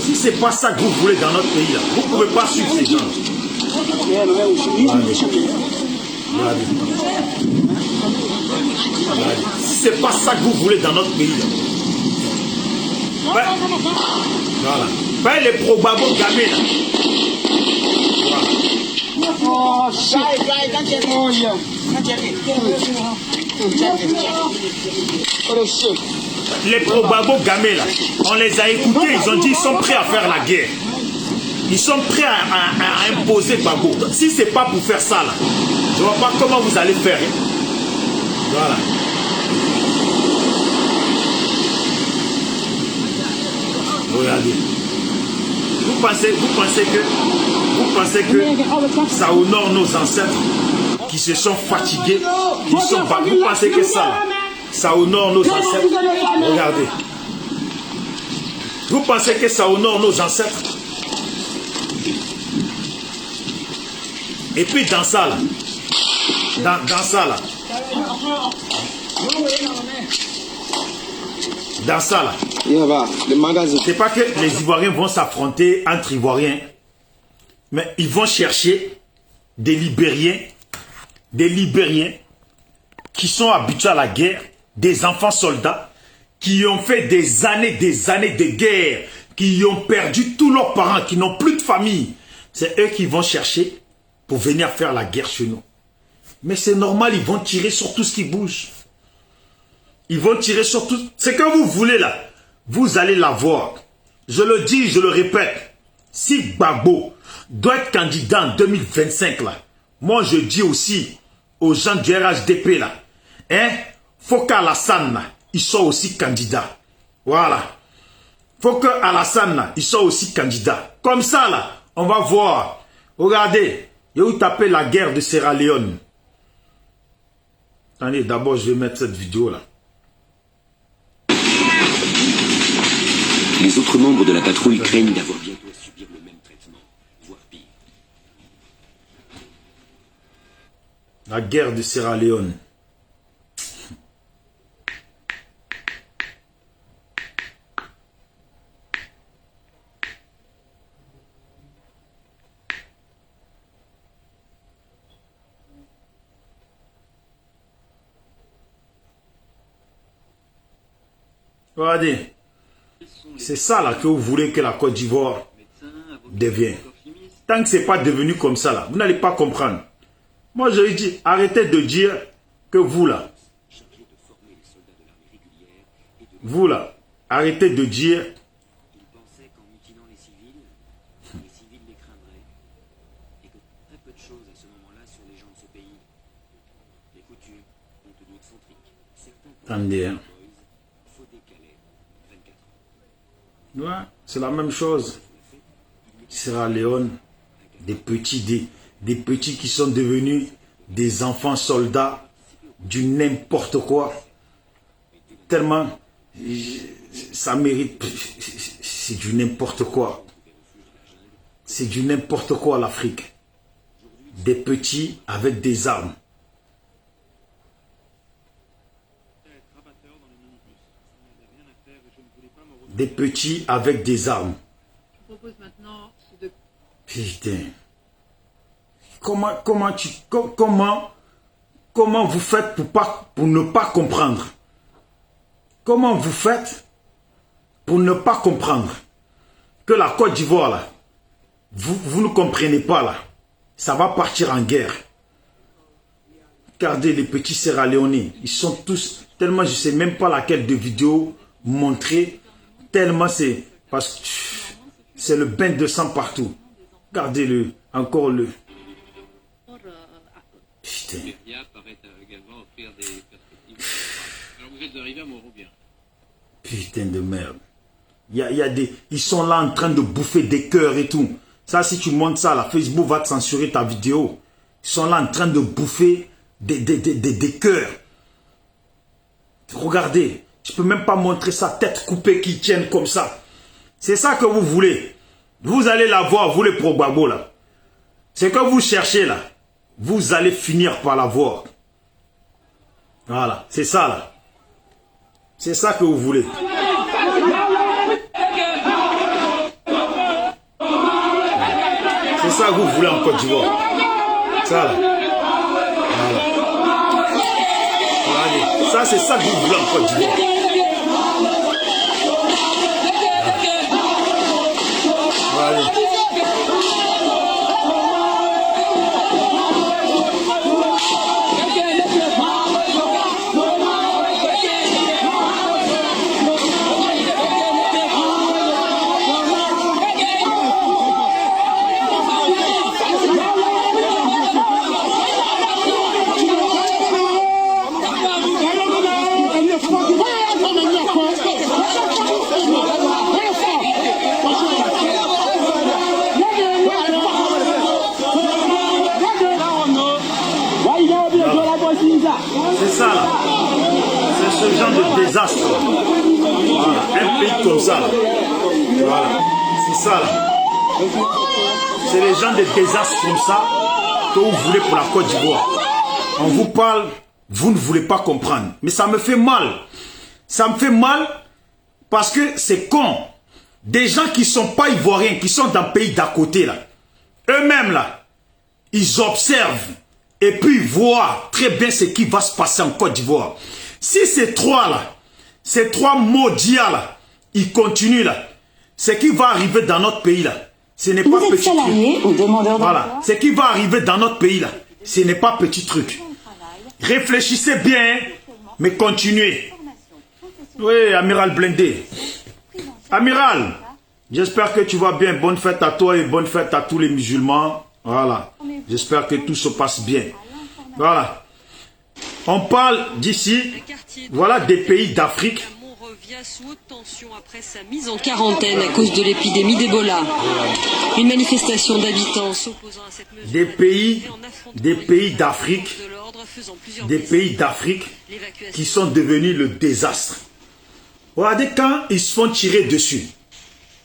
Si ce n'est pas ça que vous voulez dans notre pays, là, vous ne pouvez pas suivre ces gens. Regardez. Regardez. Si ce n'est pas ça que vous voulez dans notre pays, là. Ouais. Voilà. Ben, les pro-Gbagbo gamés, là. Les pro-Gbagbo gamés là, on les a écoutés, ils ont dit ils sont prêts à faire la guerre. Ils sont prêts à imposer Gbagbo. Si c'est pas pour faire ça là, je ne vois pas comment vous allez faire. Hein? Voilà. Regardez. Vous pensez que ça honore nos ancêtres qui se sont fatigués, qui sont pas. Vous pensez que ça honore nos ancêtres? Regardez. Vous pensez que ça honore nos ancêtres? Et puis dans ça là, dans ça là, dans ça là, c'est pas que les Ivoiriens vont s'affronter entre Ivoiriens, mais ils vont chercher des Libériens qui sont habitués à la guerre, des enfants soldats, qui ont fait des années de guerre, qui ont perdu tous leurs parents, qui n'ont plus de famille. C'est eux qui vont chercher pour venir faire la guerre chez nous. Mais c'est normal, ils vont tirer sur tout ce qui bouge. Ils vont tirer sur tout. Ce que vous voulez là, vous allez l'avoir. Je le dis, je le répète. Si Gbagbo doit être candidat en 2025 là, moi je dis aussi aux gens du RHDP là, hein, faut qu'Alassane là, il soit aussi candidat. Voilà. Faut que Alassane là, il soit aussi candidat. Comme ça là, on va voir. Regardez, il y a où taper la guerre de Sierra Leone. Attendez, d'abord je vais mettre cette vidéo là. Les autres membres de la patrouille craignent d'avoir bientôt à subir le même traitement, voire pire. La guerre de Sierra Leone. Regardez. C'est ça là que vous voulez que la Côte d'Ivoire devienne. Tant que ce n'est pas devenu comme ça là, vous n'allez pas comprendre. Moi je dis, arrêtez de dire que vous là, arrêtez de dire attendez, hein. Ouais, c'est la même chose. Sierra Leone, des petits qui sont devenus des enfants soldats du n'importe quoi. Tellement, ça mérite, c'est du n'importe quoi. C'est du n'importe quoi l'Afrique. Des petits avec des armes. Des petits avec des armes. Je propose maintenant de... Putain. Comment vous faites pour ne pas comprendre? Comment vous faites pour ne pas comprendre que la Côte d'Ivoire là, vous ne comprenez pas là, ça va partir en guerre. Regardez les petits Sierra Leone, ils sont tous tellement, je ne sais même pas laquelle de vidéo montrer. Tellement c'est parce que c'est le bain de sang partout. Regardez-le, encore le. Putain. Putain de merde. Ils sont là en train de bouffer des cœurs et tout. Ça, si tu montes ça, la Facebook va te censurer ta vidéo. Ils sont là en train de bouffer des cœurs. Regardez. Je ne peux même pas montrer sa tête coupée qui tienne comme ça. C'est ça que vous voulez. Vous allez la voir, vous les pro-Gbagbo là. C'est que vous cherchez là. Vous allez finir par la voir. Voilà, c'est ça là. C'est ça que vous voulez. C'est ça que vous voulez en Côte d'Ivoire. Ça là. Voilà. Regardez. Ça c'est ça que vous voulez en Côte d'Ivoire. C'est ça là. C'est ce genre de désastre. Voilà. Un pays comme ça là. Voilà. C'est ça là. C'est les gens de désastres comme ça que vous voulez pour la Côte d'Ivoire. On vous parle, vous ne voulez pas comprendre. Mais ça me fait mal. Ça me fait mal parce que c'est con. Des gens qui ne sont pas ivoiriens, qui sont dans le pays d'à côté là. Eux-mêmes là, ils observent. Et puis voir très bien ce qui va se passer en Côte d'Ivoire. Si ces trois là, ces trois maudits là, ils continuent là, ce qui va arriver dans notre pays là, Ce n'est Vous pas êtes petit truc. salarié ou demandeur d'emploi? Voilà. Ce qui va arriver dans notre pays là, ce n'est pas petit truc. Réfléchissez bien, mais continuez. Oui, Amiral Blindé. Amiral, j'espère que tu vas bien. Bonne fête à toi et bonne fête à tous les musulmans. Voilà. J'espère que tout se passe bien. Voilà. On parle d'ici, voilà, des pays d'Afrique. Sous haute tension après sa mise en quarantaine à cause de l'épidémie d'Ebola. Une manifestation d'habitants s'opposant à cette mesure. Des pays d'Afrique qui sont devenus le désastre. Regardez quand ils se font tirer dessus.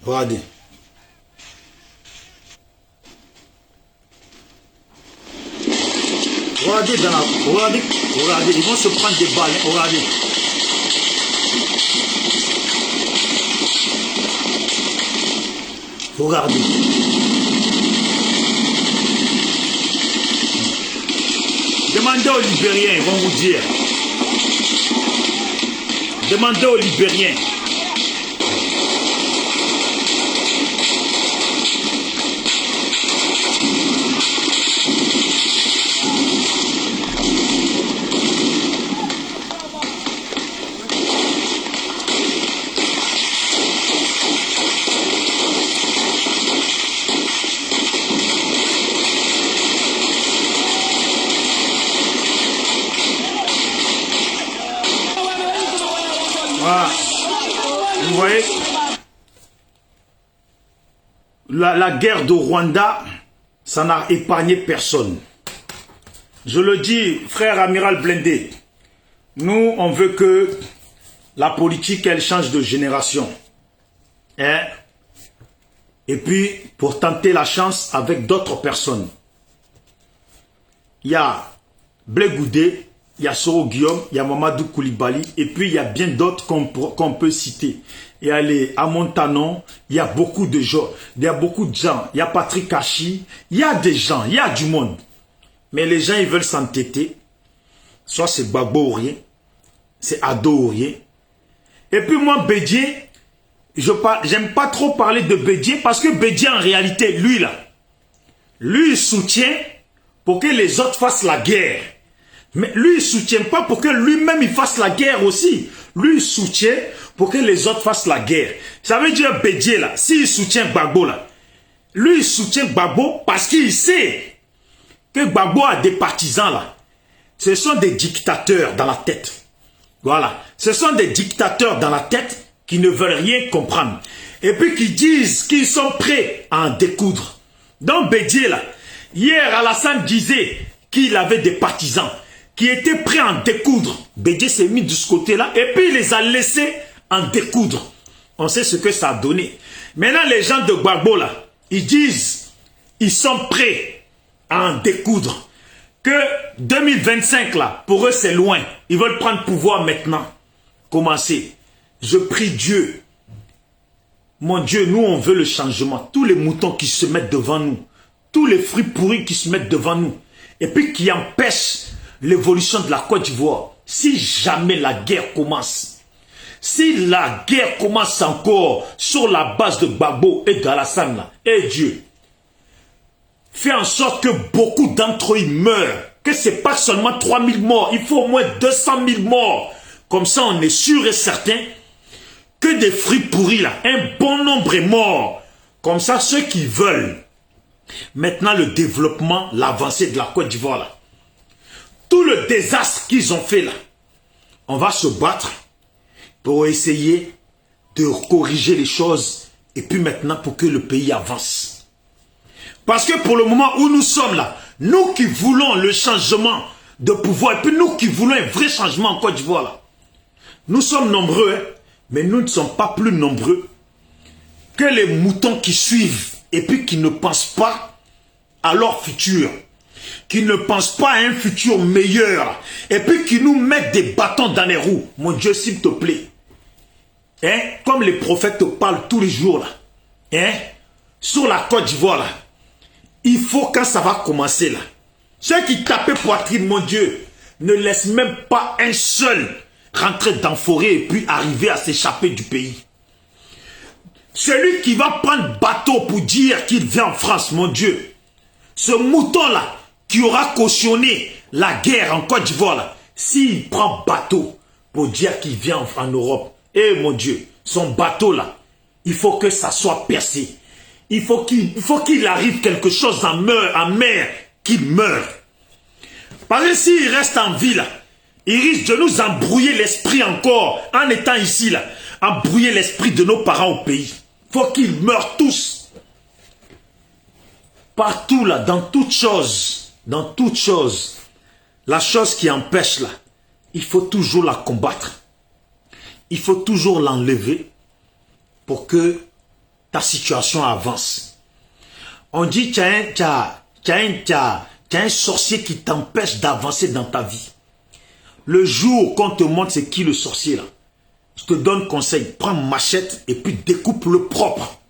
Regardez. Regardez dans la... Regardez, ils vont se prendre des balles. Regardez. Regardez. Demandez aux Libériens, ils vont vous dire. Demandez aux Libériens. Voilà. Vous voyez, la guerre de Rwanda, ça n'a épargné personne. Je le dis, frère Amiral Blindé, nous, on veut que la politique, elle change de génération. Hein? Et puis, pour tenter la chance avec d'autres personnes. Il y a Blé Goudé, il y a Soro Guillaume, il y a Mamadou Koulibaly, et puis il y a bien d'autres qu'on peut citer. Il y a les Amontanon, il y a beaucoup de gens, il y a Patrick Kachi, il y a des gens, il y a du monde. Mais les gens, ils veulent s'entêter. Soit c'est Gbagbo ou rien, c'est Ado ou rien. Et puis moi, Bédié, j'aime pas trop parler de Bédié, parce que Bédié, en réalité, lui là, lui, il soutient pour que les autres fassent la guerre. Mais lui, il ne soutient pas pour que lui-même il fasse la guerre aussi. Lui, il soutient pour que les autres fassent la guerre. Ça veut dire Bédié là, s'il soutient Gbagbo là, lui, il soutient Gbagbo parce qu'il sait que Gbagbo a des partisans là. Ce sont des dictateurs dans la tête. Voilà. Ce sont des dictateurs dans la tête qui ne veulent rien comprendre. Et puis qui disent qu'ils sont prêts à en découdre. Donc Bédié là, hier Alassane disait qu'il avait des partisans qui étaient prêts à en découdre. Bédié s'est mis de ce côté-là et puis il les a laissés en découdre. On sait ce que ça a donné. Maintenant, les gens de Gbagbo, là, ils disent, ils sont prêts à en découdre. Que 2025, là, pour eux, c'est loin. Ils veulent prendre pouvoir maintenant. Commencer. Je prie Dieu. Mon Dieu, nous, on veut le changement. Tous les moutons qui se mettent devant nous. Tous les fruits pourris qui se mettent devant nous. Et puis qui empêchent l'évolution de la Côte d'Ivoire. Si jamais la guerre commence, si la guerre commence encore sur la base de Gbagbo et d'Alassane là, et Dieu, fait en sorte que beaucoup d'entre eux meurent, que ce n'est pas seulement 3000 morts, il faut au moins 200 000 morts. Comme ça, on est sûr et certain que des fruits pourris là, un bon nombre est mort. Comme ça, ceux qui veulent maintenant le développement, l'avancée de la Côte d'Ivoire là, tout le désastre qu'ils ont fait là, on va se battre pour essayer de corriger les choses et puis maintenant pour que le pays avance. Parce que pour le moment où nous sommes là, nous qui voulons le changement de pouvoir et puis nous qui voulons un vrai changement en Côte d'Ivoire là, nous sommes nombreux, hein, mais nous ne sommes pas plus nombreux que les moutons qui suivent et puis qui ne pensent pas à leur futur, qui ne pensent pas à un futur meilleur, et puis qui nous mettent des bâtons dans les roues. Mon Dieu, s'il te plaît. Hein? Comme les prophètes te parlent tous les jours, là. Hein? Sur la Côte d'Ivoire, là. Il faut, quand ça va commencer, là. Ceux qui tapent poitrine, mon Dieu, ne laissent même pas un seul rentrer dans la forêt et puis arriver à s'échapper du pays. Celui qui va prendre bateau pour dire qu'il vient en France, mon Dieu. Ce mouton-là, qui aura cautionné la guerre en Côte d'Ivoire, s'il prend bateau pour dire qu'il vient en Europe, eh mon Dieu, son bateau-là, il faut que ça soit percé. Il faut qu'il arrive quelque chose en mer, qu'il meure. Parce que s'il reste en vie, là, il risque de nous embrouiller l'esprit encore, en étant ici, là, embrouiller l'esprit de nos parents au pays. Il faut qu'ils meurent tous. Partout, là, dans toute chose, la chose qui empêche, là, il faut toujours la combattre. Il faut toujours l'enlever pour que ta situation avance. On dit qu'il y a un sorcier qui t'empêche d'avancer dans ta vie. Le jour qu'on te montre c'est qui le sorcier là, je te donne conseil, prends une machette et puis découpe le propre.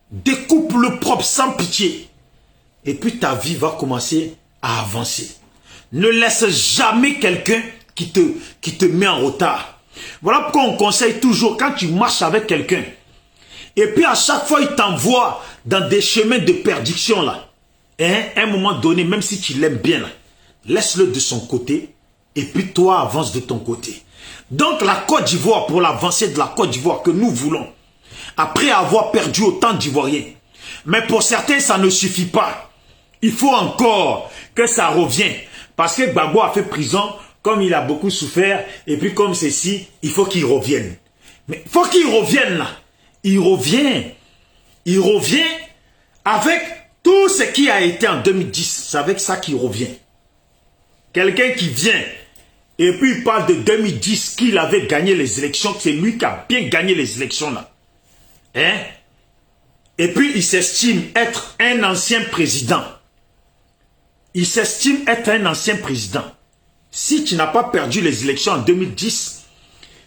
Découpe le propre sans pitié. Et puis ta vie va commencer à avancer. Ne laisse jamais quelqu'un qui te met en retard. Voilà pourquoi on conseille toujours, quand tu marches avec quelqu'un, et puis à chaque fois il t'envoie dans des chemins de perdition là, hein, à un moment donné, même si tu l'aimes bien là, laisse-le de son côté, et puis toi avance de ton côté. Donc la Côte d'Ivoire, pour l'avancée de la Côte d'Ivoire que nous voulons, après avoir perdu autant d'Ivoiriens, mais pour certains ça ne suffit pas. Il faut encore que ça revienne, parce que Gbagbo a fait prison, comme il a beaucoup souffert, et puis comme ceci, il faut qu'il revienne. Mais il faut qu'il revienne là. Il revient avec tout ce qui a été en 2010. C'est avec ça qu'il revient. Quelqu'un qui vient et puis il parle de 2010 qu'il avait gagné les élections, que c'est lui qui a bien gagné les élections là. Hein? Et puis il s'estime être un ancien président. Il s'estime être un ancien président. Si tu n'as pas perdu les élections en 2010,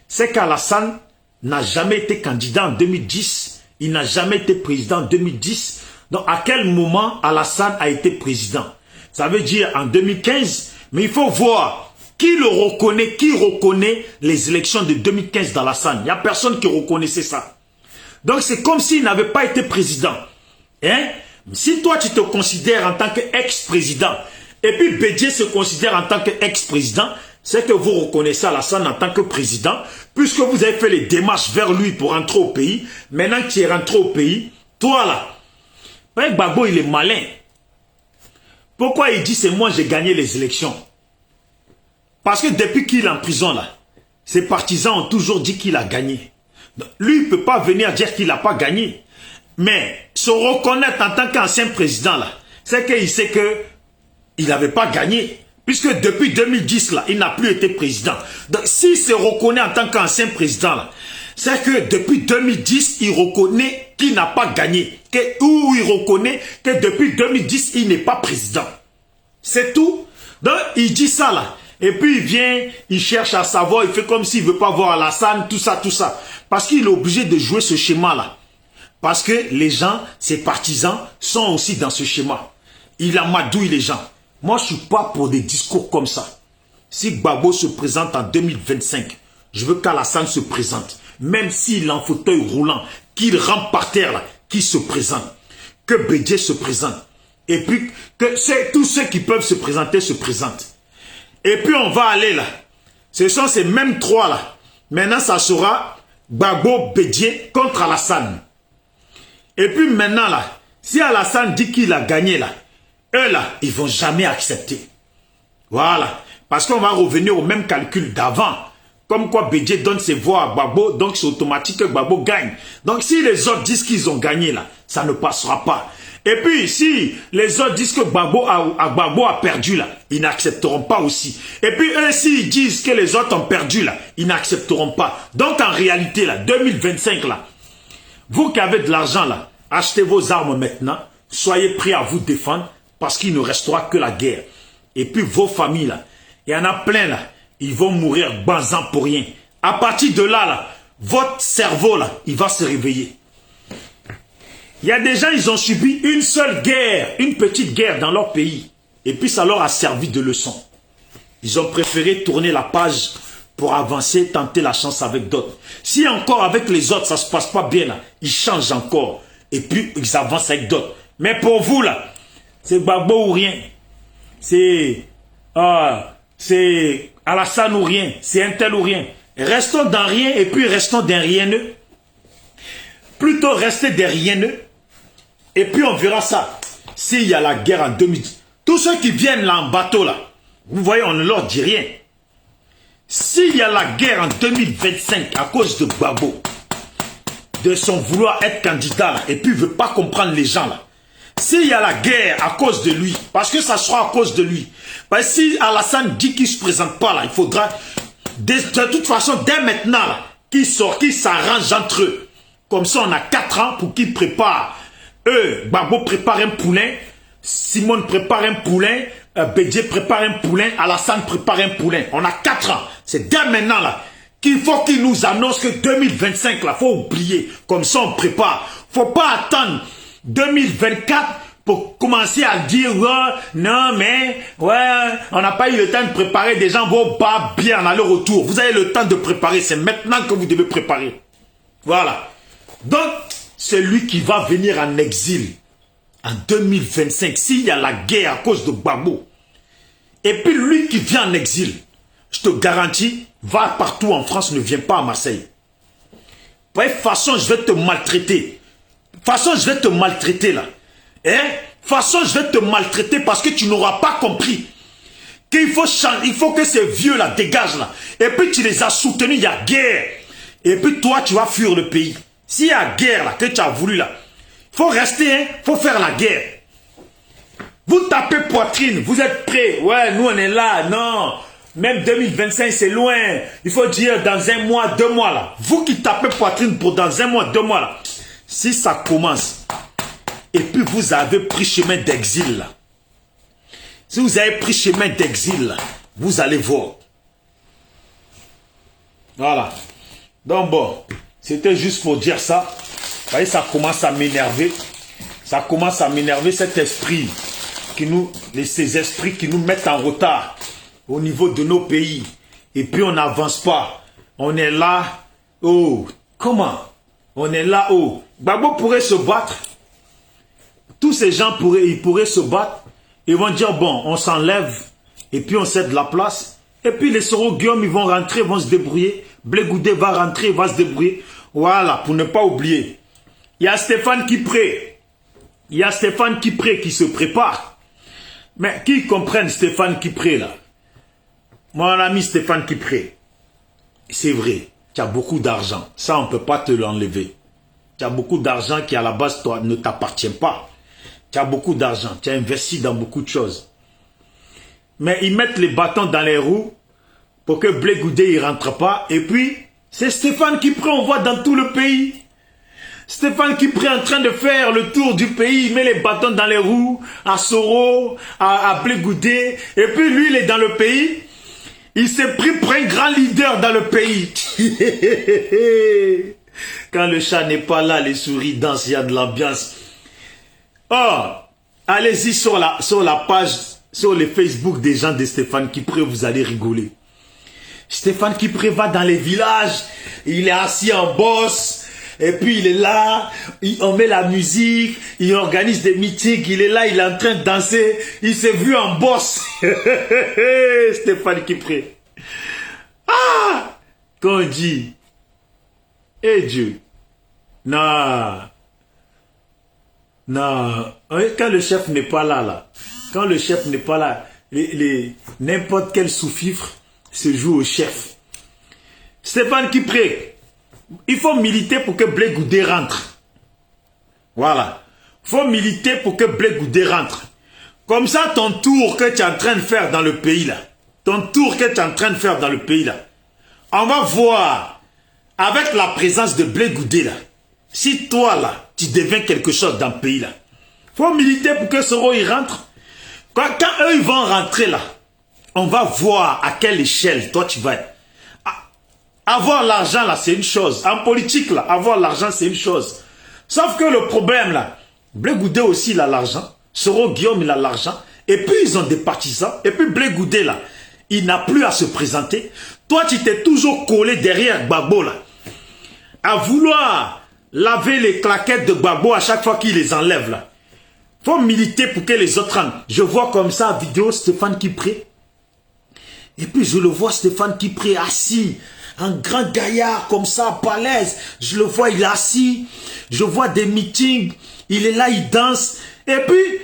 c'est qu'Alassane n'a jamais été candidat en 2010. Il n'a jamais été président en 2010. Donc, à quel moment Alassane a été président? Ça veut dire en 2015. Mais il faut voir qui le reconnaît, qui reconnaît les élections de 2015 d'Alassane. Il n'y a personne qui reconnaissait ça. Donc, c'est comme s'il n'avait pas été président. Hein? Si toi, tu te considères en tant qu'ex-président, et puis Bédié se considère en tant qu'ex-président, c'est que vous reconnaissez Alassane en tant que président, puisque vous avez fait les démarches vers lui pour rentrer au pays. Maintenant que tu es rentré au pays, toi là, Gbagbo il est malin. Pourquoi il dit c'est moi j'ai gagné les élections? Parce que depuis qu'il est en prison là, ses partisans ont toujours dit qu'il a gagné. Lui il ne peut pas venir dire qu'il n'a pas gagné. Mais se reconnaître en tant qu'ancien président là, c'est qu'il sait que il n'avait pas gagné. Puisque depuis 2010, là, il n'a plus été président. Donc, s'il se reconnaît en tant qu'ancien président, là, c'est que depuis 2010, il reconnaît qu'il n'a pas gagné. Ou il reconnaît que depuis 2010, il n'est pas président. C'est tout. Donc, il dit ça, là. Et puis, il vient, il cherche à savoir, il fait comme s'il ne veut pas voir Alassane, tout ça, tout ça. Parce qu'il est obligé de jouer ce schéma-là. Parce que les gens, ses partisans, sont aussi dans ce schéma. Il amadouille les gens. Moi, je ne suis pas pour des discours comme ça. Si Gbagbo se présente en 2025, je veux qu'Alassane se présente. Même s'il est en fauteuil roulant, qu'il rampe par terre, là, qu'il se présente. Que Bédié se présente. Et puis, que tous ceux qui peuvent se présenter se présentent. Et puis, on va aller là. Ce sont ces mêmes trois là. Maintenant, ça sera Gbagbo, Bédié contre Alassane. Et puis maintenant là, si Alassane dit qu'il a gagné là, eux là, ils ne vont jamais accepter. Voilà. Parce qu'on va revenir au même calcul d'avant. Comme quoi Bédié donne ses voix à Gbagbo, donc c'est automatique que Gbagbo gagne. Donc si les autres disent qu'ils ont gagné là, ça ne passera pas. Et puis si les autres disent que Gbagbo a perdu là, ils n'accepteront pas aussi. Et puis eux s'ils disent que les autres ont perdu là, ils n'accepteront pas. Donc en réalité là, 2025 là, vous qui avez de l'argent là, achetez vos armes maintenant, soyez prêts à vous défendre. Parce qu'il ne restera que la guerre. Et puis vos familles là, il y en a plein là, ils vont mourir banzant pour rien. À partir de là, votre cerveau là, il va se réveiller. Il y a des gens, ils ont subi une seule guerre, une petite guerre dans leur pays. Et puis ça leur a servi de leçon. Ils ont préféré tourner la page pour avancer, tenter la chance avec d'autres. Si encore avec les autres, ça ne se passe pas bien, là, ils changent encore. Et puis, ils avancent avec d'autres. Mais pour vous, là, c'est Gbagbo ou rien. C'est Alassane ou rien. C'est un tel ou rien. Restons dans rien et puis restons dans rieneux. Plutôt rester des rieneux. Et puis on verra ça. S'il y a la guerre en 2000. Tous ceux qui viennent là en bateau, là, vous voyez, on ne leur dit rien. S'il y a la guerre en 2025 à cause de Gbagbo, de son vouloir être candidat, là, et puis il ne veut pas comprendre les gens, là. S'il y a la guerre à cause de lui, parce que ça sera à cause de lui, parce que si Alassane dit qu'il ne se présente pas là, il faudra, de toute façon, dès maintenant, qu'il sort, qu'il s'arrange entre eux. Comme ça, on a 4 ans pour qu'ils préparent. Eux, Gbagbo prépare un poulain, Simone prépare un poulain, Bédié prépare un poulain, Alassane prépare un poulain. On a 4 ans. C'est dès maintenant là qu'il faut qu'ils nous annoncent que 2025 là, faut oublier. Comme ça, on prépare. Faut pas attendre 2024 pour commencer à dire ouais, non mais ouais, on n'a pas eu le temps de préparer, des gens vont pas bien à leur retour. Vous avez le temps de préparer, c'est maintenant que vous devez préparer. Voilà. Donc, celui qui va venir en exil en 2025, s'il y a la guerre à cause de Gbagbo, et puis lui qui vient en exil, je te garantis, va partout en France, ne viens pas à Marseille. De toute façon, je vais te maltraiter. De toute façon, je vais te maltraiter là. Hein? De toute façon, je vais te maltraiter parce que tu n'auras pas compris qu'il faut changer, il faut que ces vieux là dégagent là. Et puis tu les as soutenus, il y a guerre. Et puis toi, tu vas fuir le pays. S'il y a guerre là, que tu as voulu là, il faut rester, hein, il faut faire la guerre. Vous tapez poitrine, vous êtes prêts. Ouais, nous on est là, non. Même 2025 c'est loin. Il faut dire dans 1 mois, 2 mois là. Vous qui tapez poitrine pour dans 1 mois, 2 mois là. Si ça commence, et puis vous avez pris chemin d'exil là. Si vous avez pris chemin d'exil là, vous allez voir. Voilà. Donc bon, c'était juste pour dire ça. Vous voyez, ça commence à m'énerver. Ça commence à m'énerver cet esprit qui nous, ces esprits qui nous mettent en retard au niveau de nos pays. Et puis on n'avance pas. On est là. Oh, comment? On est là. Oh, Gbagbo pourrait se battre. Tous ces gens pourraient se battre. Ils vont dire bon, on s'enlève et puis on cède la place. Et puis les Soro Guillaume, ils vont rentrer, vont se débrouiller. Blé Goudé va rentrer, il va se débrouiller. Voilà, pour ne pas oublier. Il y a Stéphane Kipré. Il y a Stéphane Kipré qui se prépare. Mais qui comprenne Stéphane Kipré là? Mon ami Stéphane Kipré, c'est vrai, tu as beaucoup d'argent. Ça, on ne peut pas te l'enlever. Tu as beaucoup d'argent qui à la base toi, ne t'appartient pas. Tu as beaucoup d'argent, tu as investi dans beaucoup de choses. Mais ils mettent les bâtons dans les roues pour que Blé Goudé ne rentre pas. Et puis, c'est Stéphane Kipré, on voit dans tout le pays. Stéphane Kipré est en train de faire le tour du pays, il met les bâtons dans les roues, à Soro, à Blé Goudé. Et puis lui, il est dans le pays. Il s'est pris pour un grand leader dans le pays. Quand le chat n'est pas là, les souris dansent, il y a de l'ambiance. Oh, allez-y sur la page, sur les Facebook des gens de Stéphane Kipré, vous allez rigoler. Stéphane Kipré va dans les villages, il est assis en boss, et puis il est là, on met la musique, il organise des meetings, il est là, il est en train de danser, il s'est vu en boss. Stéphane Kipré. Ah! Quand on dit, eh Dieu, non, quand le chef n'est pas là, quand le chef n'est pas là, n'importe quel sous-fifre se joue au chef. Stéphane Kipré, il faut militer pour que Blé Goudé rentre. Voilà. Il faut militer pour que Blé Goudé rentre. Comme ça, ton tour que tu es en train de faire dans le pays là, on va voir, avec la présence de Blé Goudé là, si toi là, tu deviens quelque chose dans le pays là. Il faut militer pour que Soro y rentre. Quand eux ils vont rentrer là, on va voir à quelle échelle toi tu vas être. Avoir l'argent là, c'est une chose. En politique là, avoir l'argent c'est une chose. Sauf que le problème là, Blé Goudé aussi il a l'argent. Soro Guillaume il a l'argent. Et puis ils ont des partisans. Et puis Blé Goudé là, il n'a plus à se présenter. Toi, tu t'es toujours collé derrière Gbagbo, là. À vouloir laver les claquettes de Gbagbo à chaque fois qu'il les enlève, là. Faut militer pour que les autres rentrent. Je vois comme ça, vidéo, Stéphane Kipré. Et puis, je le vois, Stéphane Kipré, assis. Un grand gaillard, comme ça, balèze. Je le vois, il est assis. Je vois des meetings. Il est là, il danse. Et puis,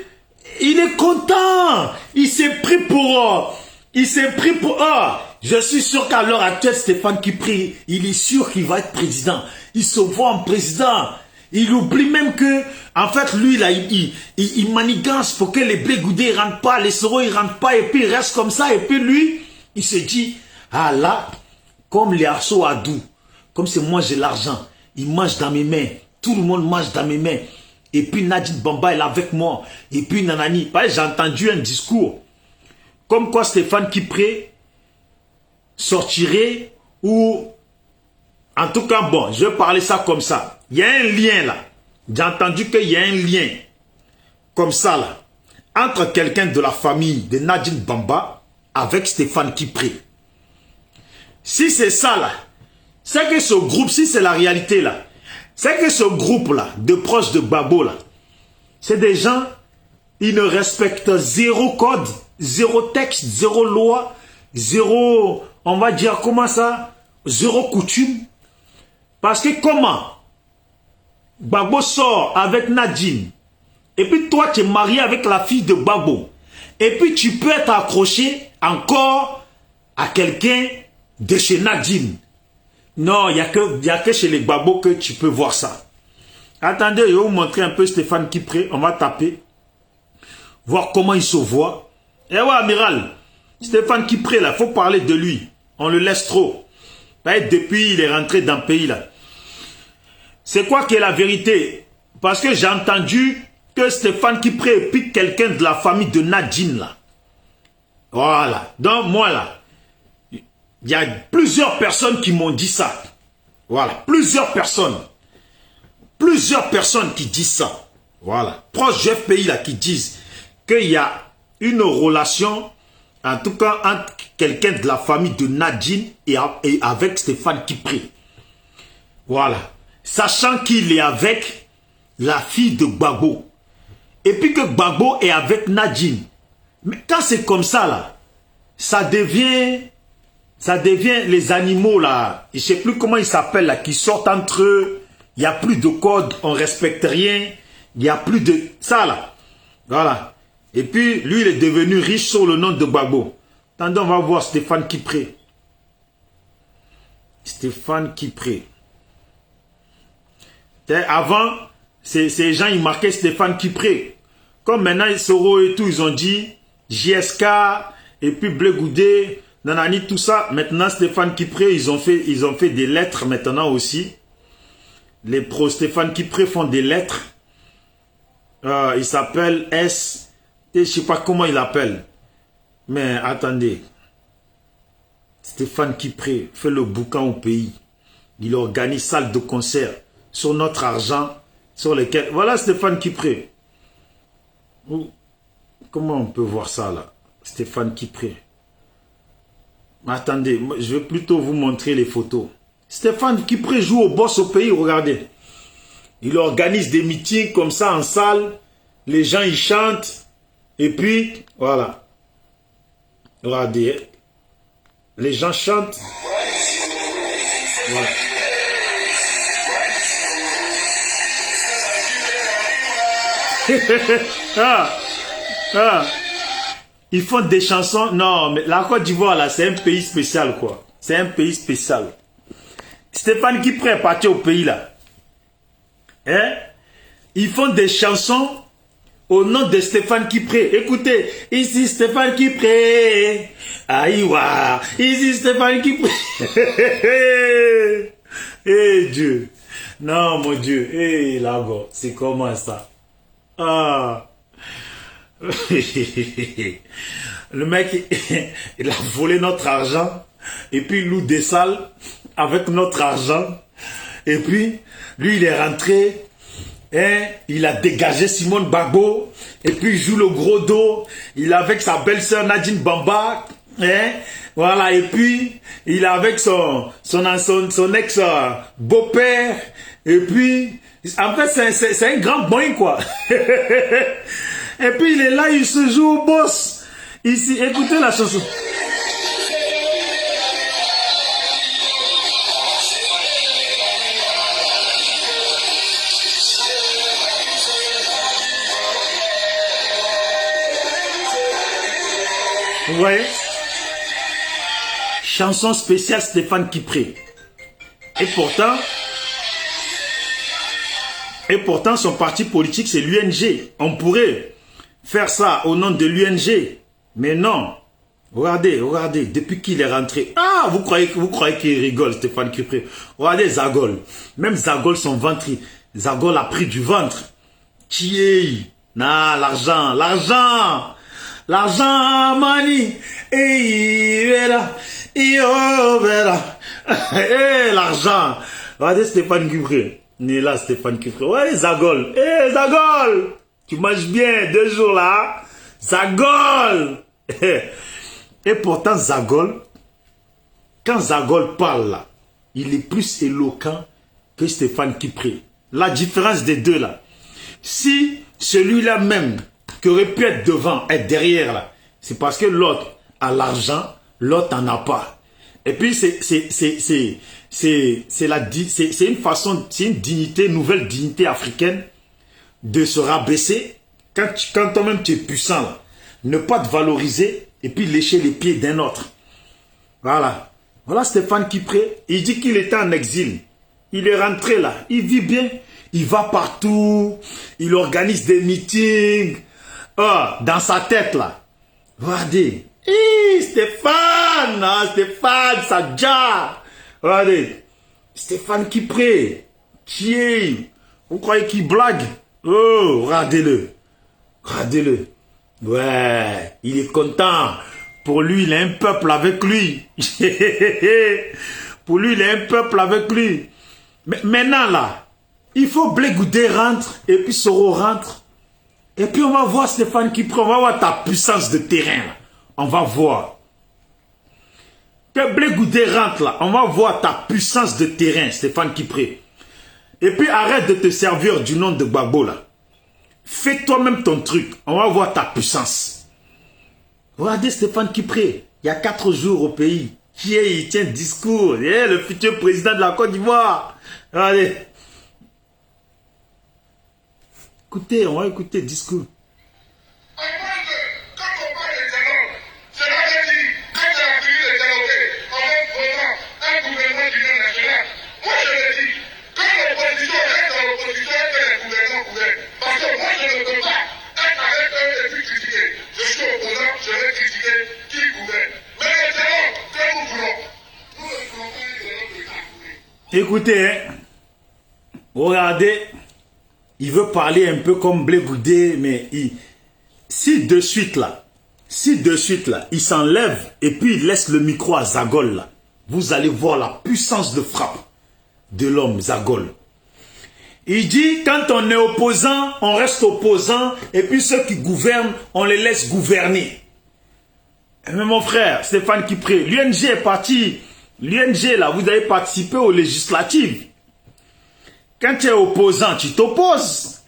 il est content. Il s'est pris pour... je suis sûr qu'à l'heure actuelle, Stéphane Kipré, il est sûr qu'il va être président. Il se voit en président. Il oublie même que, en fait, lui, là, il manigance pour que les Bégoudés ne rentrent pas, les Soro, ils ne rentrent pas, et puis il reste comme ça. Et puis lui, il se dit, ah là, comme les Arso Adou, comme c'est moi j'ai l'argent, il mange dans mes mains, tout le monde mange dans mes mains. Et puis Nadine Bamba est là avec moi. Et puis Nanani, j'ai entendu un discours comme quoi Stéphane Kipré sortirait ou... En tout cas, bon, je vais parler ça comme ça. Il y a un lien là. J'ai entendu qu'il y a un lien comme ça là entre quelqu'un de la famille de Nadine Bamba avec Stéphane Kipré. Si c'est ça là, c'est que ce groupe, si c'est la réalité là, c'est que ce groupe là, de proches de Gbagbo là, c'est des gens, ils ne respectent zéro code, zéro texte, zéro loi, zéro, on va dire comment ça, zéro coutume. Parce que comment Gbagbo sort avec Nadine, et puis toi tu es marié avec la fille de Gbagbo, et puis tu peux être accroché encore à quelqu'un de chez Nadine. Non, il n'y a que chez les Gbagbo que tu peux voir ça. Attendez, je vais vous montrer un peu Stéphane Kipré. On va taper. Voir comment il se voit. Eh ouais, amiral. Stéphane Kipré, là, il faut parler de lui. On le laisse trop. Depuis, il est rentré dans le pays, là. C'est quoi qui est la vérité? Parce que j'ai entendu que Stéphane Kipré pique quelqu'un de la famille de Nadine, là. Voilà. Donc, moi, là, il y a plusieurs personnes qui m'ont dit ça. Voilà. Plusieurs personnes. Plusieurs personnes qui disent ça. Voilà. Proches du FPI, là, qui disent qu'il y a une relation, en tout cas, entre quelqu'un de la famille de Nadine et avec Stéphane Kipré. Voilà. Sachant qu'il est avec la fille de Gbagbo. Et puis que Gbagbo est avec Nadine. Mais quand c'est comme ça, là, ça devient les animaux, là. Je ne sais plus comment ils s'appellent, là, qui sortent entre eux. Il n'y a plus de code, on ne respecte rien. Il n'y a plus de... Ça, là. Voilà. Et puis, lui, il est devenu riche sur le nom de Gbagbo. Attendez, on va voir Stéphane Kipré. Stéphane Kipré. Avant, ces gens, ils marquaient Stéphane Kipré. Comme maintenant, ils Soro et tout, ils ont dit JSK, et puis Blegoudé, Nanani, tout ça. Maintenant, Stéphane Kipré, ils ont fait des lettres maintenant aussi. Les pros Stéphane Kipré font des lettres. Il s'appelle S. Je ne sais pas comment il l'appelle. Mais attendez. Stéphane Kipré fait le boucan au pays. Il organise salle de concert sur notre argent, sur lesquels... Voilà Stéphane Kipré. Comment on peut voir ça là? Stéphane Kipré. Attendez, je vais plutôt vous montrer les photos. Stéphane Kipré joue au boss au pays, regardez. Il organise des meetings comme ça en salle. Les gens, ils chantent. Et puis, voilà. Regardez. Les gens chantent. Voilà. Ils font des chansons. Non, mais la Côte d'Ivoire, là, c'est un pays spécial, quoi. C'est un pays spécial. Stéphane Kipré est parti au pays, là. Hein? Ils font des chansons au nom de Stéphane Kipré. Écoutez, ici Stéphane Kipré. Aïwa, ici Stéphane Kipré. Eh Dieu. Non, mon Dieu. Eh là-bas, c'est comment ça? Ah. Le mec, il a volé notre argent. Et puis il loue des salles avec notre argent. Et puis, lui, il est rentré. Hein, il a dégagé Simone Gbagbo. Et puis, il joue le gros dos. Il est avec sa belle-sœur Nadine Bamba. Hein? Voilà, et puis, il est avec son ex-beau-père, et puis, en fait, c'est un grand boy, quoi. Et puis, il est là, il se joue au boss. Ici, écoutez la chanson. Vous voyez? Chanson spéciale Stéphane Kipré. Et pourtant, son parti politique, c'est l'UNG. On pourrait faire ça au nom de l'UNG. Mais non. Regardez, depuis qu'il est rentré. Ah, vous croyez qu'il rigole, Stéphane Kipré. Regardez Zagol. Même Zagol, son ventre, Zagol a pris du ventre. Qui est? Non, l'argent, mani. L'argent. Regardez Stéphane Kipré. Il est là, Stéphane Kipré. Regardez Zagol. Zagol. Tu manges bien 2 jours là. Zagol. Et pourtant, Zagol, quand Zagol parle là, il est plus éloquent que Stéphane Kipré. La différence des deux là. Si celui-là même, qui aurait pu être devant, être derrière là, c'est parce que l'autre a l'argent, l'autre n'en a pas. Et puis c'est une façon, c'est une dignité, nouvelle dignité africaine de se rabaisser quand toi-même tu es puissant là. Ne pas te valoriser et puis lécher les pieds d'un autre. Voilà. Voilà Stéphane Kipré. Il dit qu'il était en exil. Il est rentré là. Il vit bien. Il va partout. Il organise des meetings. Dans sa tête là. Regardez. Stéphane. Stéphane Sadja. Regardez. Stéphane Kipré. Qui est? Vous croyez qu'il blague? Oh, regardez-le. Regardez-le. Ouais, il est content. Pour lui, il a un peuple avec lui. Pour lui, il a un peuple avec lui. Mais maintenant, là, il faut Blé Goudé rentre et puis Soro rentre. Et puis, on va voir Stéphane Kipré. On va voir ta puissance de terrain. Là. On va voir. Que Blé Goudé rentre, là. On va voir ta puissance de terrain, Stéphane Kipré. Et puis, arrête de te servir du nom de Gbagbo, là. Fais toi-même ton truc. On va voir ta puissance. Regardez Stéphane Kipré. Il y a 4 jours au pays. Il tient discours. Le futur président de la Côte d'Ivoire. Regardez. Écoutez, on va écouter le discours. Écoutez, hein, regardez, il veut parler un peu comme Blé Goudé, mais si de suite là, il s'enlève et puis il laisse le micro à Zagol là, vous allez voir la puissance de frappe de l'homme Zagol. Il dit, quand on est opposant, on reste opposant, et puis ceux qui gouvernent, on les laisse gouverner. Mais mon frère, Stéphane Kipré, l'UNG est parti. L'UNG, là, vous avez participé aux législatives. Quand tu es opposant, tu t'opposes.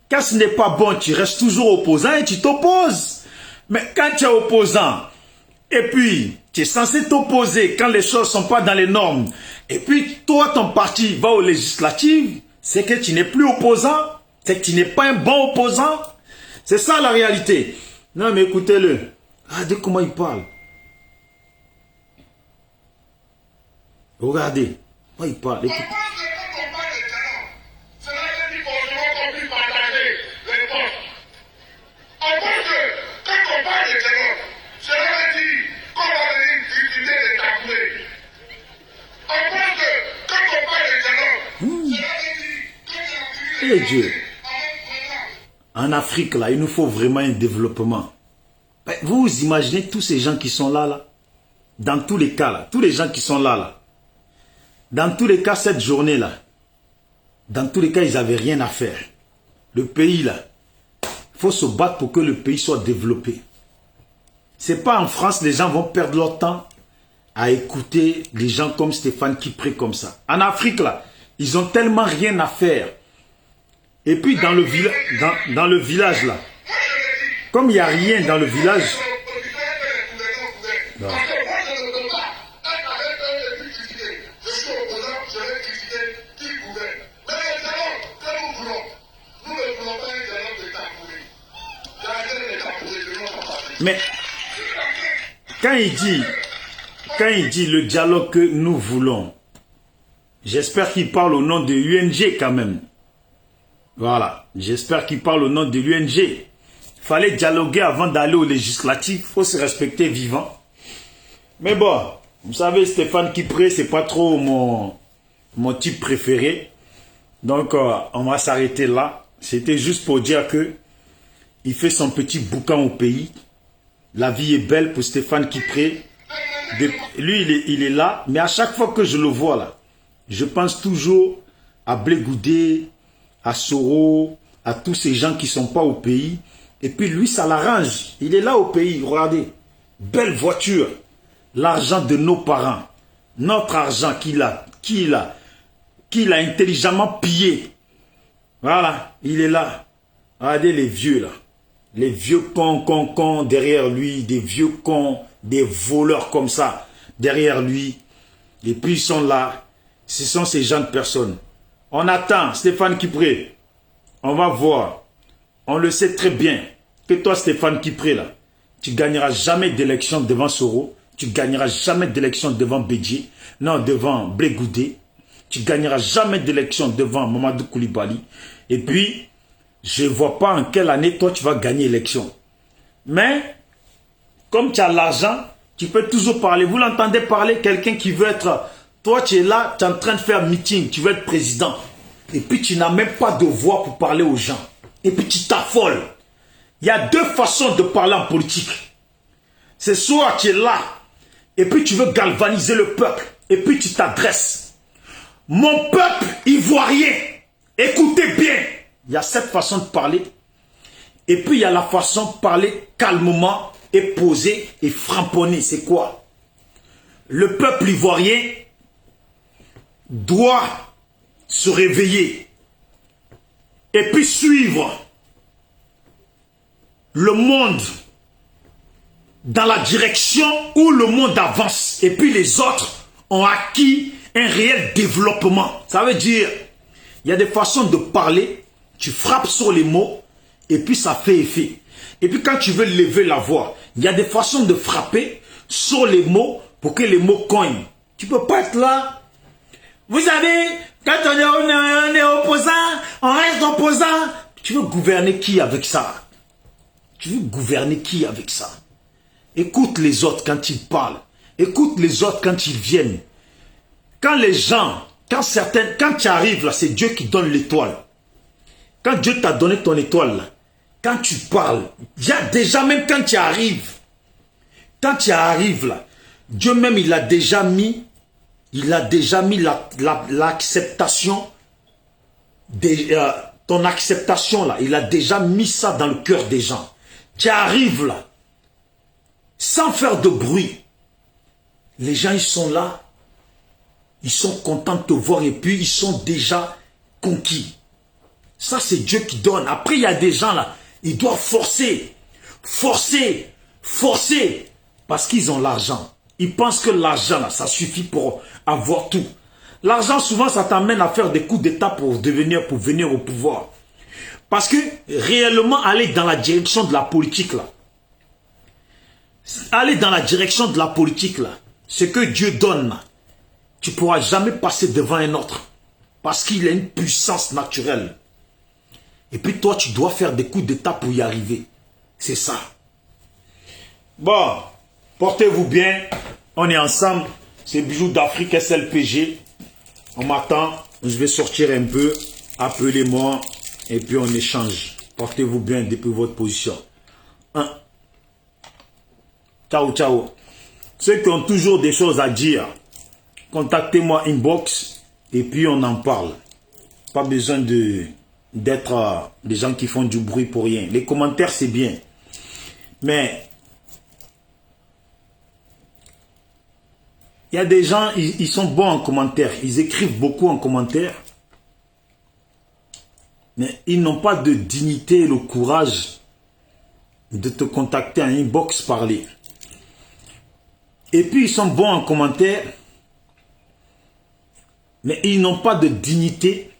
Quand ce n'est pas bon, tu restes toujours opposant et tu t'opposes. Mais quand tu es opposant, et puis tu es censé t'opposer quand les choses ne sont pas dans les normes, et puis toi, ton parti va aux législatives, c'est que tu n'es plus opposant, c'est que tu n'es pas un bon opposant. C'est ça la réalité. Non, mais écoutez-le. Regardez comment il parle. Regardez. Comment il parle. Écoutez. Dieu. En Afrique, là, il nous faut vraiment un développement. Vous imaginez tous ces gens qui sont là, dans tous les cas, là, tous les gens qui sont là, dans tous les cas, cette journée-là, dans tous les cas, ils n'avaient rien à faire. Le pays, là, il faut se battre pour que le pays soit développé. C'est pas en France, les gens vont perdre leur temps à écouter des gens comme Stéphane Kipré comme ça. En Afrique, là, ils ont tellement rien à faire. Et puis dans le village, là, comme il n'y a rien dans le village, non. Mais quand il dit le dialogue que nous voulons, j'espère qu'il parle au nom de l'UNG quand même. Voilà, j'espère qu'il parle au nom de l'UNG. Il fallait dialoguer avant d'aller aux législatives, il faut se respecter vivant. Mais bon, vous savez, Stéphane Kipré, c'est pas trop mon type préféré. Donc, on va s'arrêter là. C'était juste pour dire que il fait son petit boucan au pays. La vie est belle pour Stéphane Kipré. Lui, il est là. Mais à chaque fois que je le vois là, je pense toujours à Blé Goudé, à Soro, à tous ces gens qui ne sont pas au pays. Et puis lui, ça l'arrange. Il est là au pays. Regardez. Belle voiture. L'argent de nos parents. Notre argent qu'il a intelligemment pillé. Voilà. Il est là. Regardez les vieux là. Les vieux cons derrière lui, des vieux cons, des voleurs comme ça, derrière lui. Et puis ils sont là. Ce sont ces gens de personnes. On attend Stéphane Kipré. On va voir. On le sait très bien que toi, Stéphane Kipré, là, tu gagneras jamais d'élection devant Soro. Tu gagneras jamais d'élection devant Bédié. Non, devant Blé Goudé. Tu gagneras jamais d'élection devant Mamadou Koulibaly. Et puis, je ne vois pas en quelle année toi tu vas gagner l'élection. Mais, comme tu as l'argent, tu peux toujours parler. Vous l'entendez parler, quelqu'un qui veut être... Toi tu es là, tu es en train de faire meeting, tu veux être président. Et puis tu n'as même pas de voix pour parler aux gens. Et puis tu t'affoles. Il y a deux façons de parler en politique. C'est soit tu es là, et puis tu veux galvaniser le peuple. Et puis tu t'adresses. Mon peuple ivoirien, écoutez bien. Il y a cette façon de parler. Et puis il y a la façon de parler calmement et posé et framponné. C'est quoi? Le peuple ivoirien doit se réveiller et puis suivre le monde dans la direction où le monde avance. Et puis les autres ont acquis un réel développement. Ça veut dire, il y a des façons de parler. Tu frappes sur les mots et puis ça fait effet. Et puis quand tu veux lever la voix, il y a des façons de frapper sur les mots pour que les mots cognent. Tu ne peux pas être là. Vous savez, quand on est opposant, on reste opposant. Tu veux gouverner qui avec ça? Tu veux gouverner qui avec ça? Écoute les autres quand ils parlent. Écoute les autres quand ils viennent. Quand les gens, quand tu arrives là, c'est Dieu qui donne l'étoile. Quand Dieu t'a donné ton étoile là, quand tu parles, déjà même quand tu arrives là, Dieu même il a déjà mis l'acceptation, ton acceptation là, il a déjà mis ça dans le cœur des gens. Tu arrives là, sans faire de bruit. Les gens ils sont là, ils sont contents de te voir et puis ils sont déjà conquis. Ça c'est Dieu qui donne. Après il y a des gens là, ils doivent forcer, parce qu'ils ont l'argent. Ils pensent que l'argent là, ça suffit pour avoir tout. L'argent souvent ça t'amène à faire des coups d'état pour venir au pouvoir. Parce que réellement aller dans la direction de la politique là, ce que Dieu donne là, tu ne pourras jamais passer devant un autre. Parce qu'il a une puissance naturelle. Et puis toi, tu dois faire des coups d'état pour y arriver. C'est ça. Bon, portez-vous bien. On est ensemble. C'est Bijoux d'Afrique SLPG. On m'attend. Je vais sortir un peu. Appelez-moi. Et puis on échange. Portez-vous bien depuis votre position. Ciao, ciao. Ceux qui ont toujours des choses à dire, contactez-moi inbox. Et puis on en parle. Pas besoin d'être des gens qui font du bruit pour rien. Les commentaires, c'est bien. Mais Il y a des gens, ils sont bons en commentaire. Ils écrivent beaucoup en commentaire. Mais ils n'ont pas de dignité et le courage de te contacter en inbox, parler. Et puis ils sont bons en commentaire. Mais ils n'ont pas de dignité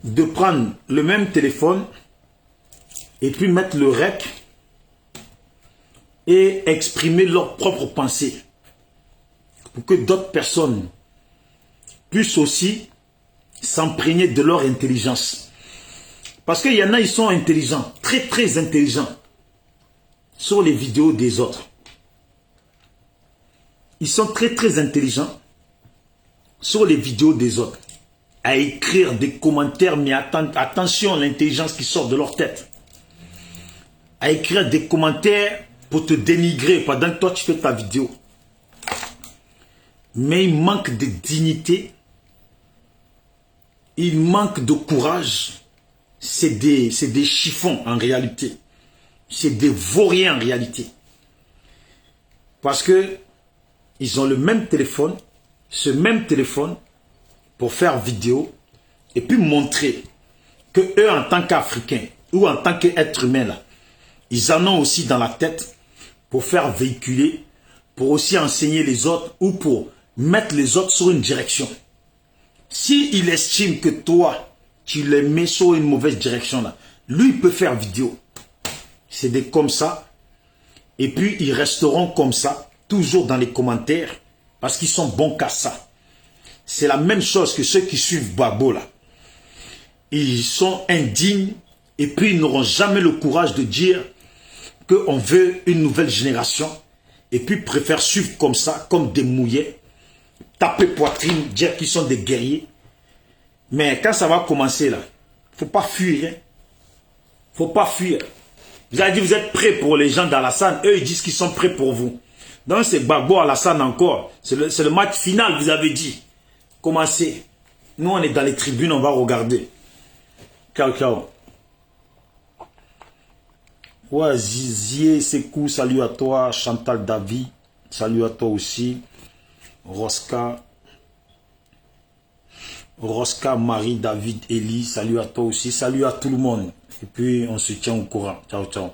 de prendre le même téléphone et puis mettre le rec et exprimer leurs propres pensées pour que d'autres personnes puissent aussi s'imprégner de leur intelligence. Parce qu'il y en a, ils sont intelligents, très très intelligents sur les vidéos des autres. Ils sont très très intelligents sur les vidéos des autres, à écrire des commentaires, mais attention à l'intelligence qui sort de leur tête. À écrire des commentaires pour te dénigrer pendant que toi tu fais ta vidéo. Mais il manque de dignité, il manque de courage. C'est des chiffons en réalité. C'est des vauriens en réalité. Parce que ils ont le même téléphone, ce même téléphone pour faire vidéo et puis montrer que eux en tant qu'Africains ou en tant qu'êtres humains là, ils en ont aussi dans la tête pour faire véhiculer, pour aussi enseigner les autres ou pour mettre les autres sur une direction. Si il estime que toi tu les mets sur une mauvaise direction là, lui il peut faire vidéo. C'est des comme ça et puis ils resteront comme ça toujours dans les commentaires parce qu'ils sont bons qu'à ça. C'est la même chose que ceux qui suivent Gbagbo là. Ils sont indignes et puis ils n'auront jamais le courage de dire qu'on veut une nouvelle génération et puis préfèrent suivre comme ça, comme des mouillets, taper poitrine, dire qu'ils sont des guerriers. Mais quand ça va commencer là, faut pas fuir. Hein? Faut pas fuir. Vous avez dit vous êtes prêts pour les gens d'Alassane, eux ils disent qu'ils sont prêts pour vous. Donc c'est Gbagbo Alassane encore. C'est le match final, vous avez dit. Commencez. Nous, on est dans les tribunes, on va regarder. Ciao, ciao. Ouais, Zizier, Sekou, salut à toi. Chantal David, salut à toi aussi. Rosca, Marie, David, Elie, salut à toi aussi. Salut à tout le monde. Et puis, on se tient au courant. Ciao, ciao.